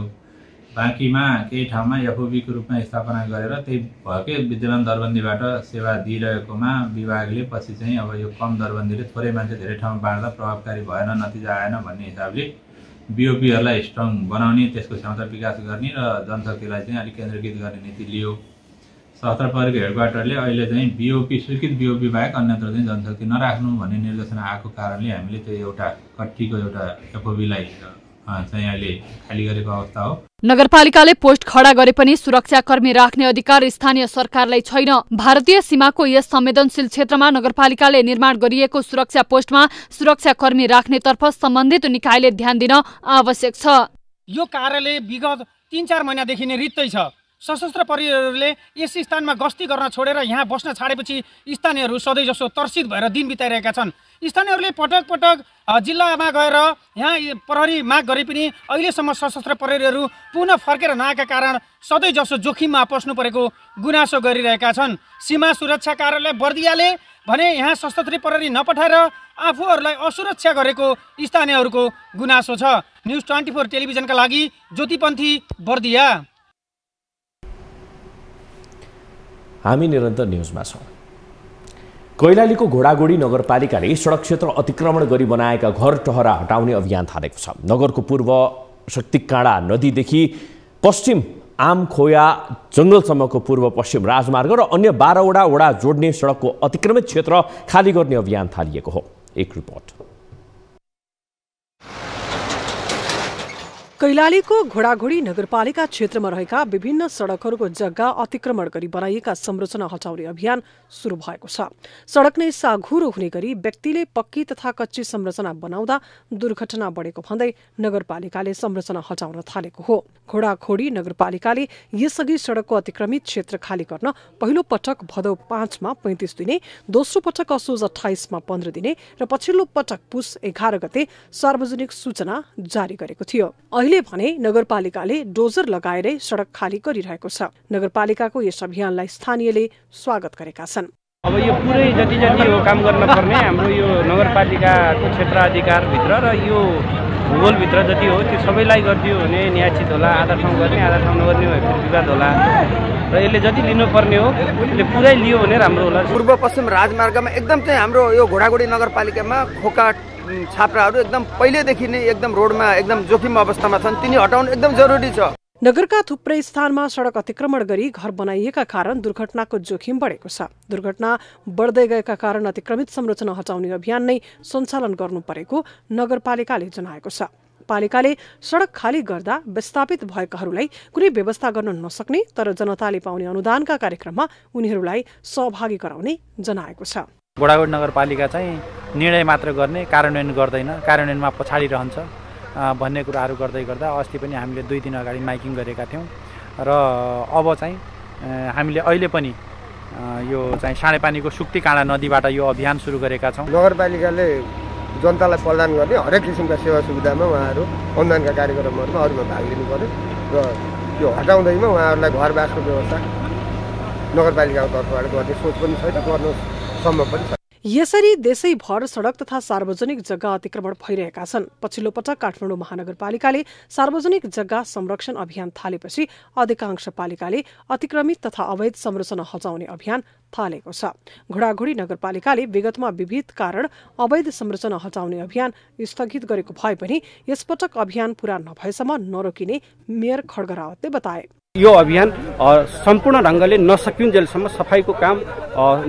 बाँकीमा केही ठाउँमा एफओबीको रूपमा स्थापना गरेर त्यही भएकै विद्यमान दरबन्दीबाट सेवा दिइरहेकोमा विभागले पछि चाहिँ अब यो कम दरबन्दीले थोरै मान्छे धेरै ठाउँमा बाँड्दा प्रभावकारी भएन, नतिजा आएन भन्ने हिसाबले बीओपीहरूलाई स्ट्रङ बनाउने, त्यसको क्षमता विकास गर्ने र जनशक्तिलाई चाहिँ अलिक केन्द्रीकृत गर्ने नीति लियो। सशस्त्र प्रहरीको हेडक्वार्टरले अहिले चाहिँ बीओपी स्वीकृत बीओपी बाहेक अन्यत्र चाहिँ जनशक्ति नराख्नु भन्ने निर्देशन आएको कारणले हामीले त्यो एउटा कट्टीको एउटा एफओबीलाई चाहिँ अहिले खाली गरेको अवस्था हो। नगरपालिकाले पोस्ट खडा गरे पनि सुरक्षाकर्मी राख्ने अधिकार स्थानीय सरकारलाई छैन। भारतीय सीमाको यस संवेदनशील क्षेत्रमा नगरपालिकाले निर्माण गरिएको सुरक्षा पोस्टमा सुरक्षाकर्मी राख्नेतर्फ सम्बन्धित निकायले ध्यान दिन आवश्यक छ। यो कार्यालय विगत 3-4 महिनादेखि नै रित्तै छ। सशस्त्र प्रहरीहरूले यस स्थानमा गस्ती गर्न छोडेर यहाँ बस्न छाडेपछि स्थानीयहरू सधैँ जसो तर्सित भएर दिन बिताइरहेका छन्। स्थानीयहरूले पटक पटक जिल्लामा गएर यहाँ प्रहरी माग गरे पनि अहिलेसम्म सशस्त्र प्रहरीहरू पुनः फर्केर नआएका कारण सधैँ जसो जोखिममा पस्नु परेको गुनासो गरिरहेका छन्। सीमा सुरक्षा कार्यालय बर्दियाले भने यहाँ सशस्त्र प्रहरी नपठाएर आफूहरूलाई असुरक्षा गरेको स्थानीयहरूको गुनासो छ। न्युज 24 टेलिभिजनका लागि ज्योतिपन्थी, बर्दिया। हामी निरन्तर न्युजमा छौँ। कैलालीको घोडागोडी नगरपालिकाले सडक क्षेत्र अतिक्रमण गरी बनाएका घर टहरा हटाउने अभियान थालेको छ। नगरको पूर्व शक्तिकाँडा नदीदेखि पश्चिम आमखोया जङ्गलसम्मको पूर्व पश्चिम राजमार्ग र अन्य 12वटा वडा जोड्ने सडकको अतिक्रमित क्षेत्र खाली गर्ने अभियान थालिएको हो। एक रिपोर्ट। कैलालीको घोडाघोडी नगरपालिका क्षेत्रमा रहेका विभिन्न सडकहरूको जग्गा अतिक्रमण गरी बनाइएका संरचना हटाउने अभियान शुरू भएको छ। सडक नै साघुरो हुने गरी व्यक्तिले पक्की तथा कच्ची संरचना बनाउँदा दुर्घटना बढेको भन्दै नगरपालिकाले संरचना हटाउन थालेको हो। घोडाघोडी नगरपालिकाले यसअघि सडकको अतिक्रमित क्षेत्र खाली गर्न पहिलो पटक भदौ 5 मा 35 दिने, दोस्रो पटक असोज 28 मा 15 दिने र पछिल्लो पटक पुस 11 गते सार्वजनिक सूचना जारी गरेको थियो। अहिले भने नगरपालिकाले डोजर लगाएरै सडक खाली गरिरहेको छ। नगरपालिकाको यस अभियानलाई स्थानीयले स्वागत गरेका छन्। अब यो पुरै जति हो काम गर्न पर्ने हाम्रो यो नगरपालिकाको क्षेत्राधिकारभित्र र यो भूगोलभित्र जति हो त्यो सबैलाई गरिदियो भने न्यायचित होला। आधा ठाउँ गर्ने आधा ठाउँ नगर्ने भए फेरि विवाद होला र यसले जति लिनुपर्ने हो त्यसले पुरै लियो भने राम्रो होला। पूर्व पश्चिम राजमार्गमा एकदम चाहिँ हाम्रो यो घोडाघोडी नगरपालिकामा खोका छाप्राहरू एकदम पहिलेदेखि नै एकदम रोडमा एकदम जोखिम अवस्थामा छन्, तिनी हटाउनु एकदम जरुरी छ। नगरका थुप्रै स्थानमा सडक अतिक्रमण गरी घर बनाइएका कारण दुर्घटनाको जोखिम बढेको छ। दुर्घटना बढ्दै गएका कारण अतिक्रमित संरचना हटाउने अभियान नै सञ्चालन गर्नु परेको नगरपालिकाले जनाएको छ। पालिकाले सडक खाली गर्दा विस्थापित भएकाहरूलाई कुनै व्यवस्था गर्न नसक्ने तर जनताले पाउने अनुदानका कार्यक्रममा उनीहरूलाई सहभागी गराउने जनाएको छ। घोडाघोडी नगरपालिका चाहिँ निर्णय मात्र गर्ने, कार्यान्वयन गर्दैन, कार्यान्वयनमा पछाडि रहन्छ भन्ने कुराहरू गर्दै गर्दा अस्ति पनि हामीले 2 दिन अगाडि माइकिङ गरेका थियौँ र अब चाहिँ हामीले अहिले पनि यो चाहिँ साँडेपानीको सुक्ती काँडा नदीबाट यो अभियान सुरु गरेका छौँ। नगरपालिकाले जनतालाई प्रदान गर्ने हरेक किसिमका सेवा सुविधामा उहाँहरू अनुदानका कार्यक्रमहरूमा अरूमा भाग लिनु पर्यो र यो हटाउँदैमा उहाँहरूलाई घर बासको व्यवस्था नगरपालिकाको तर्फबाट गर्ने सोच पनि छैन, गर्न सम्भव पनि छ। यसरी देशैभर सडक तथा सार्वजनिक जग्गा अतिक्रमण भइरहेका छन्। पछिल्लो पटक काठमाडौँ महानगरपालिकाले सार्वजनिक जग्गा संरक्षण अभियान थालेपछि अधिकांश पालिकाले अतिक्रमित तथा अवैध संरचना हटाउने अभियान थालेको छ। घोडाघोडी नगरपालिकाले विगतमा विविध कारण अवैध संरचना हटाउने अभियान स्थगित गरेको भए पनि यसपटक अभियान पूरा नभएसम्म नरोकिने मेयर खड्ग रावतले बताए। यो अभियान सम्पूर्ण ढङ्गले नसकिन्जेलसम्म सफाईको काम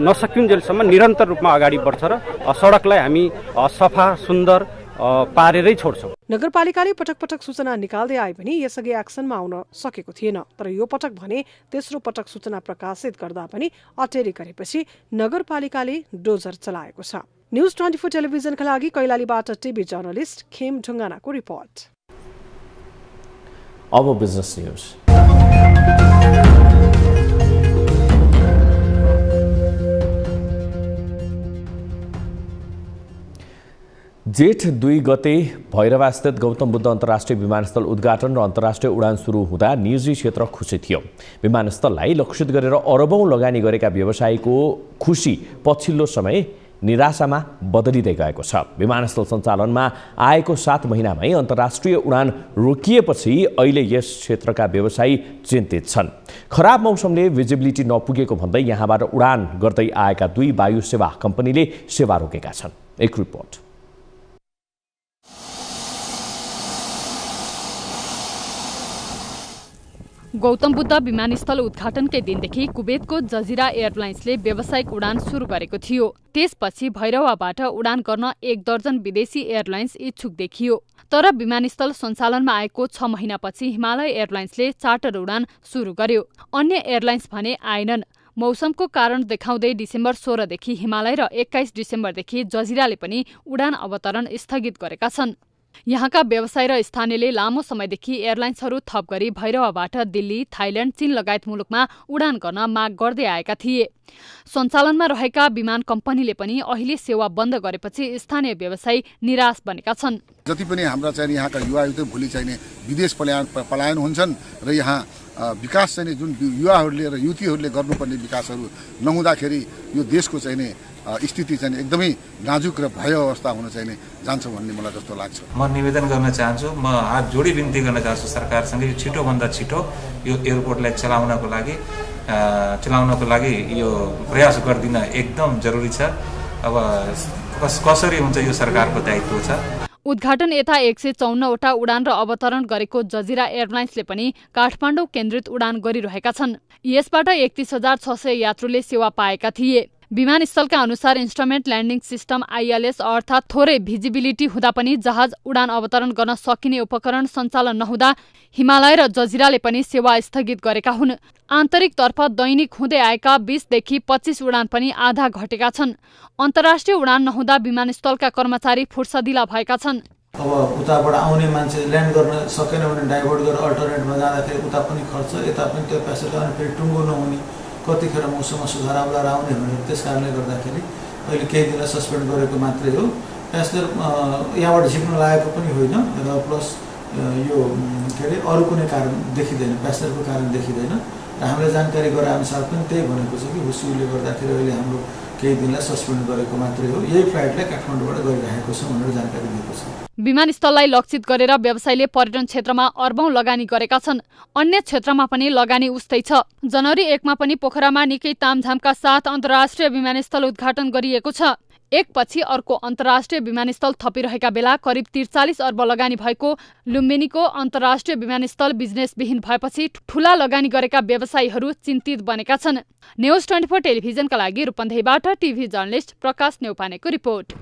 नसकिन्जेलसम्म निरन्तर रूपमा अगाडि बढ्छ र सडकलाई हामी सफा सुन्दर पारेरै छोड्छौँ। नगरपालिकाले पटक पटक सूचना निकाल्दै आए पनि यसअघि एक्सनमा आउन सकेको थिएन, तर यो पटक भने तेस्रो पटक सूचना प्रकाशित गर्दा पनि अटेरी गरेपछि नगरपालिकाले डोजर चलाएको छ। न्युज 24 टेलिभिजनका लागि कैलालीबाट टिभी जर्नलिस्ट खेम ढुङ्गानाको रिपोर्ट। अब बिजनेस न्युज। जेठ 2 गते भैरवास्थित गौतम बुद्ध अन्तर्राष्ट्रिय विमानस्थल उद्घाटन र अन्तर्राष्ट्रिय उडान सुरु हुँदा निजी क्षेत्र खुसी थियो। विमानस्थललाई लक्षित गरेर अरबौं लगानी गरेका व्यवसायीको खुसी पछिल्लो समय निराशामा बदलिँदै गएको छ। विमानस्थल सञ्चालनमा आएको 7 महिनामै अन्तर्राष्ट्रिय उडान रोकिएपछि अहिले यस क्षेत्रका व्यवसायी चिन्तित छन्। खराब मौसमले भिजिबिलिटी नपुगेको भन्दै यहाँबाट उडान गर्दै आएका 2 वायु सेवा कम्पनीले सेवा रोकेका छन्। एक रिपोर्ट। गौतम बुद्ध विमानस्थल उद्घाटनकै दिनदेखि कुवेतको जजिरा एयरलाइन्सले व्यावसायिक उडान सुरु गरेको थियो। त्यसपछि भैरवाबाट उडान गर्न 1 दर्जन विदेशी एयरलाइन्स इच्छुक देखियो। तर विमानस्थल सञ्चालनमा आएको 6 महिनापछि हिमालय एयरलाइन्सले चार्टर उडान सुरु गर्यो। अन्य एयरलाइन्स भने आएनन्। मौसमको कारण देखाउँदै डिसेम्बर 16 देखि हिमालय र 21 डिसेम्बरदेखि जजिराले पनि उडान अवतरण स्थगित गरेका छन्। यहाँका व्यवसाय र स्थानीयले लामो समयदेखि एयरलाइन्सहरू थप गरी भैरवाबाट दिल्ली, थाइल्याण्ड, चीन लगायत मुलुकमा उडान गर्न माग गर्दै आएका थिए। सञ्चालनमा रहेका विमान कम्पनीले पनि अहिले सेवा बन्द गरेपछि स्थानीय व्यवसायी निराश बनेका छन्। जति पनि हाम्रा चाहिँ यहाँका युवाहरू भोलि चाहिँ विदेश पलायन हुन्छन् र यहाँ विकास चाहिँ जुन युवाहरूले र युवतीहरूले गर्नुपर्ने विकासहरू नहुँदाखेरि यो देशको चाहिँ स्थिति चाहिँ एकदमै नाजुक र भय अवस्था हुन चाहिँ जान्छ भन्ने मलाई जस्तो लाग्छ। म निवेदन गर्न चाहन्छु, म हात जोडी बिन्ती गर्न चाहन्छु सरकारसँग यो छिटोभन्दा छिटो यो एयरपोर्टलाई चलाउनको लागि यो प्रयास गरिदिन एकदम जरुरी छ। अब कसरी हुन्छ यो सरकारको दायित्व छ। उद्घाटन यता 154 वटा उडान र अवतरण गरेको जजिरा एयरलाइन्सले पनि काठमाडौँ केन्द्रित उडान गरिरहेका छन्। यसबाट 31,600 यात्रुले सेवा पाएका थिए। विमानस्थलका अनुसार इन्स्ट्रुमेन्ट ल्यान्डिङ सिस्टम ILS अर्थात् थोरै भिजिबिलिटी हुँदा पनि जहाज उडान अवतरण गर्न सकिने उपकरण सञ्चालन नहुँदा हिमालय र जजिराले पनि सेवा स्थगित गरेका हुन्। आन्तरिकतर्फ दैनिक हुँदै आएका 20 देखि 25 उडान पनि आधा घटेका छन्। अन्तर्राष्ट्रिय उडान नहुँदा विमानस्थलका कर्मचारी फुर्सदिला भएका छन्। अब उताबाट आउने मान्छे ल्यान्ड गर्न सकेन भने डाइभर्ट गरेर अल्टरनेटमा जाँदाखेरि उता पनि खर्च, यता पनि त्यो प्यासेन्जर अनि फेरि टुङ्गो नहुने, कतिखेर मौसममा सुधार आउला आउने भनेर त्यस कारणले गर्दाखेरि अहिले केही दिन सस्पेन्ड गरेको मात्रै हो। प्यासेन्जर यहाँबाट झिक्न लागेको पनि होइन र प्लस यो के अरे अरू कुनै कारण देखिँदैन, प्यासेन्जरको कारण देखिँदैन र हामीले जानकारी गराएअनुसार पनि त्यही भनेको छ कि हुस्युले गर्दाखेरि अहिले हाम्रो केही दिनलाई सस्पेन्ड गरेको मात्रै हो। यही फ्लाइटलाई काठमाडौँबाट गरिरहेको छ भनेर जानकारी दिएको छ। विमानस्थललाई लक्षित गरेर व्यवसायीले पर्यटन क्षेत्रमा अर्बौं लगानी गरेका छन्। अन्य क्षेत्रमा पनि लगानी उस्तै छ। जनवरी 1 मा पनि पोखरामा निकै तामझामका साथ अन्तर्राष्ट्रिय विमानस्थल उद्घाटन गरिएको छ। एकपछि अर्को अन्तर्राष्ट्रिय विमानस्थल थपिरहेका बेला करिब 43 अर्ब लगानी भएको लुम्बिनीको अन्तर्राष्ट्रिय विमानस्थल बिजनेसविहीन भएपछि ठूला लगानी गरेका व्यवसायीहरू चिन्तित बनेका छन्। न्युज 24 टेलिभिजनका लागि रूपन्देहीबाट टिभी जर्नलिस्ट प्रकाश नेउपानेको रिपोर्ट।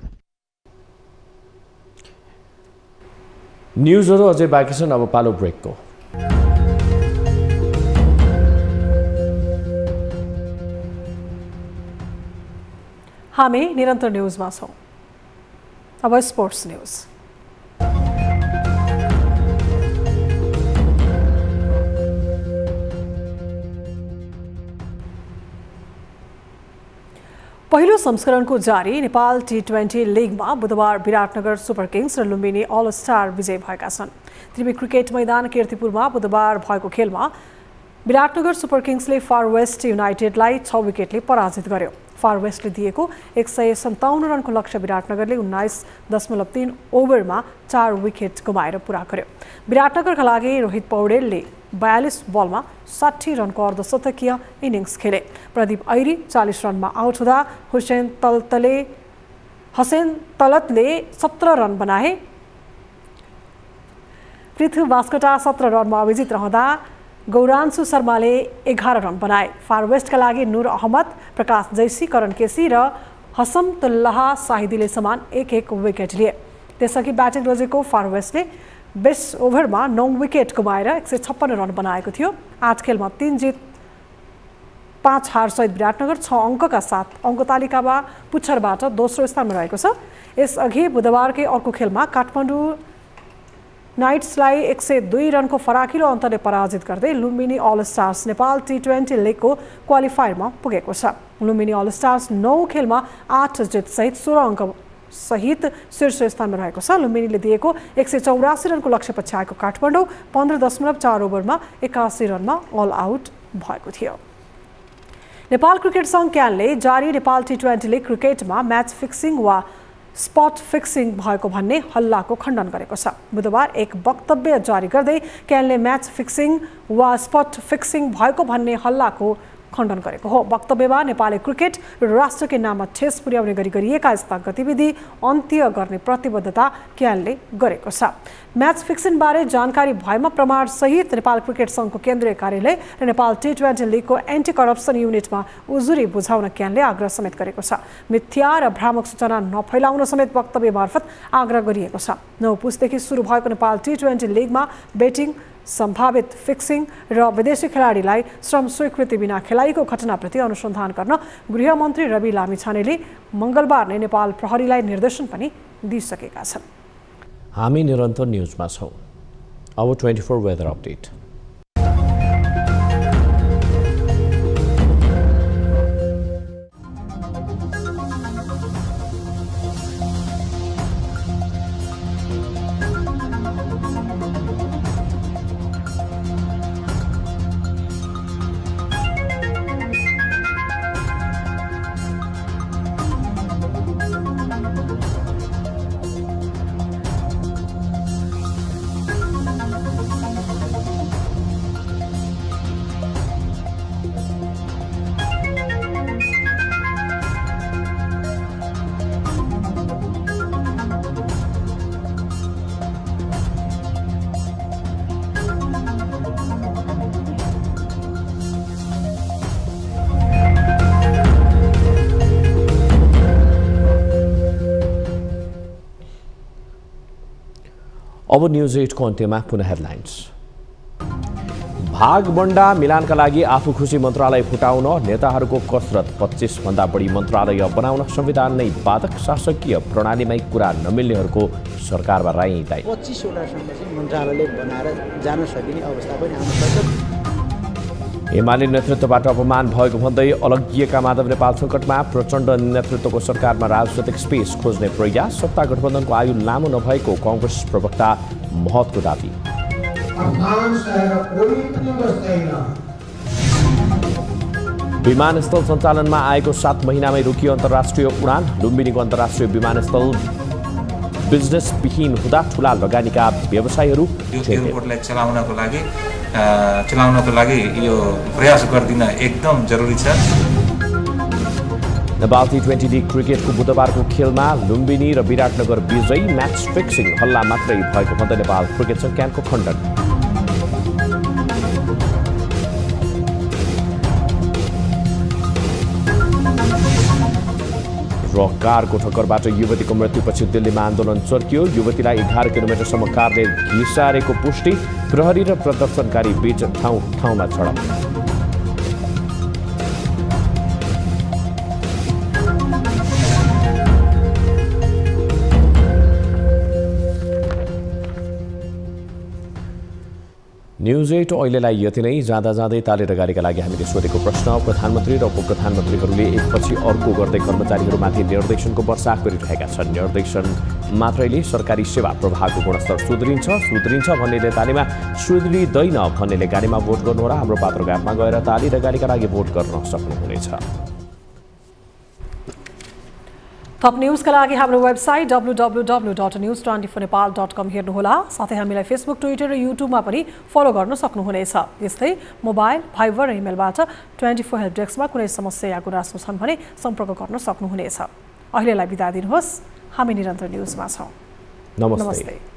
न्युजहरू अझै बाँकी छन्, अब पालो ब्रेकको। हामी निरन्तर न्युजमा छौँ। अब स्पोर्ट्स न्युज। पहिलो संस्करणको जारी नेपाल T20 लिगमा बुधबार विराटनगर सुपर किङ्स र लुम्बिनी अल स्टार विजय भएका छन्। त्रिवी क्रिकेट मैदान कीर्तिपुरमा बुधबार भएको खेलमा विराटनगर सुपर किङ्सले फार वेस्ट युनाइटेडलाई 6 विकेटले पराजित गर्यो। फार वेस्टले दिएको 157 रनको लक्ष्य विराटनगरले 19.3 ओभरमा 4 विकेट गुमाएर पूरा गर्यो। विराटनगरका लागि रोहित पौडेलले 42 बलमा 60 रनको अर्धशतकीय इनिङ्स खेले। प्रदीप ऐरी 40 रनमा आउट हुँदा हुसेन तलतले 17 रन बनाए। पृथ्वी बास्कोटा 17 रनमा अभिजित रहँदा गौरांशु शर्माले 11 रन बनाए। फार वेस्टका लागि नूर अहमद, प्रकाश जैसी, करण केसी र हसमतुल्लाह साहिदीले समान 1-1 विकेट लिए। त्यसअघि ब्याटिङ रोजेको फार वेस्टले 20 ओभरमा 9 विकेट गुमाएर 156 रन बनाएको थियो। 8 खेलमा 3 जित 5 हार सहित विराटनगर 6 अङ्कका साथ अङ्क तालिकामा पुच्छरबाट दोस्रो स्थानमा रहेको छ। यसअघि बुधबारकै अर्को खेलमा काठमाडौँ नाइट्सलाई 102 रनको फराकिलो अन्तरले पराजित गर्दै Lumbini all stars Nepal T20 लिगको क्वालिफायरमा पुगेको छ। लुम्बिनी अल स्टार्स 9 खेलमा 8 जित सहित 16 अङ्क सहित शीर्ष स्थानमा रहेको छ। लुम्बिनीले दिएको 184 रनको लक्ष्य पछ्याएको काठमाडौँ 15.4 ओभरमा 81 रनमा अल आउट भएको थियो। नेपाल क्रिकेट सङ्घ क्यानले जारी नेपाल T20 लिग क्रिकेटमा म्याच फिक्सिङ वा स्पट फिक्सिङ भएको भन्ने हल्लाको खण्डन गरेको छ। बुधबार एक वक्तव्य जारी गर्दै क्यानले म्याच फिक्सिङ वा स्पट फिक्सिङ भएको भन्ने हल्लाको खण्डन गरेको हो। वक्तव्यमा नेपाली क्रिकेट र राष्ट्रकै नाममा ठेस पुर्याउने गरी गरिएका यस्ता गतिविधि अन्त्य गर्ने प्रतिबद्धता क्यानले गरेको छ। म्याच फिक्सिङबारे जानकारी भएमा प्रमाणसहित नेपाल क्रिकेट सङ्घको केन्द्रीय कार्यालय र नेपाल T20 लिगको एन्टी करप्सन युनिटमा उजुरी बुझाउन क्यानले आग्रह समेत गरेको छ। मिथ्या र भ्रामक सूचना नफैलाउन समेत वक्तव्य मार्फत आग्रह गरिएको छ। 9 पुसदेखि सुरु भएको नेपाल T20 लिगमा बेटिङ, सम्भावित फिक्सिङ र विदेशी खेलाडीलाई श्रम स्वीकृति बिना खेलाइको घटनाप्रति अनुसन्धान गर्न गृहमन्त्री रवि लामिछानेले मङ्गलबार नै नेपाल प्रहरीलाई निर्देशन पनि दिइसकेका छन्। हामी निरन्तर न्युजमा छौँ। अब 24 वेदर अपडेट। अब न्युज 8 को अन्त्यमा पुनः हेडलाइन्स। भागबण्डा मिलानका लागि आफू खुसी मन्त्रालय फुटाउन नेताहरूको कसरत। 25 भन्दा बढी मन्त्रालय बनाउन संविधान नै बाधक। शासकीय प्रणालीमै कुरा नमिल्नेहरूको सरकारमा राई दाइ। 25 वटासम्म चाहिँ मन्त्रालय बनाएर जान सकिने अवस्था पनि आउन सक्छ। एमाले नेतृत्वबाट अपमान भएको भन्दै अलगिएका माधव नेपाल सङ्कटमा। प्रचण्ड नेतृत्वको सरकारमा राजनैतिक स्पेस खोज्ने प्रयास। सत्ता गठबन्धनको आयु लामो नभएको काङ्ग्रेस प्रवक्ता महतको दाबी। विमानस्थल सञ्चालनमा आएको 7 महिनामै रोकियो अन्तर्राष्ट्रिय उडान। लुम्बिनीको अन्तर्राष्ट्रिय विमानस्थल बिजनेसविहीन हुँदा ठुला लगानीका व्यवसायीहरू एयरपोर्टलाई चलाउनको लागि यो प्रयास गरिदिन एकदम जरुरी छ। नेपाल T20 लीग क्रिकेटको बुधबारको खेलमा लुम्बिनी र विराटनगर विजयी। म्याच फिक्सिङ हल्ला मात्रै भएको भन्दै नेपाल क्रिकेट संघको खण्डन। र कारको ठक्करबाट युवतीको मृत्युपछि दिल्लीमा आन्दोलन चर्कियो। युवतीलाई 11 किलोमिटरसम्म कारले घिसारेको पुष्टि। प्रहरी र प्रदर्शनकारी बीच ठाउँ ठाउँमा झडप। न्युज 8 अहिलेलाई यति नै। जाँदा जाँदै ताली रगारीका लागि हामीले सोधेको प्रश्न। प्रधानमन्त्री र उपप्रधानमन्त्रीहरूले एकपछि अर्को गर्दै कर्मचारीहरूमाथि निर्देशनको वर्षा गरिरहेका छन्। निर्देशन मात्रैले सरकारी सेवा प्रवाहको गुणस्तर सुध्रिन्छ भन्ने तालीमा सुध्रिँदैन भन्नेले गाडीमा भोट गर्नुहोला। हाम्रो पात्रको एपमा गएर ताली रगारीका लागि भोट गर्न सक्नुहुनेछ। थप न्युजका लागि हाम्रो वेबसाइट www.news24nepal.com हेर्नुहोला। साथै हामीलाई फेसबुक, ट्विटर र युट्युबमा पनि फलो गर्न सक्नुहुनेछ। यस्तै मोबाइल, भाइबर र इमेलबाट 24 हेल्प डेस्कमा कुनै समस्या या गुनासो छन् भने सम्पर्क गर्न सक्नुहुनेछ। अहिलेलाई बिदा दिनुहोस्। हामी निरन्तर न्युजमा छौँ। नमस्ते।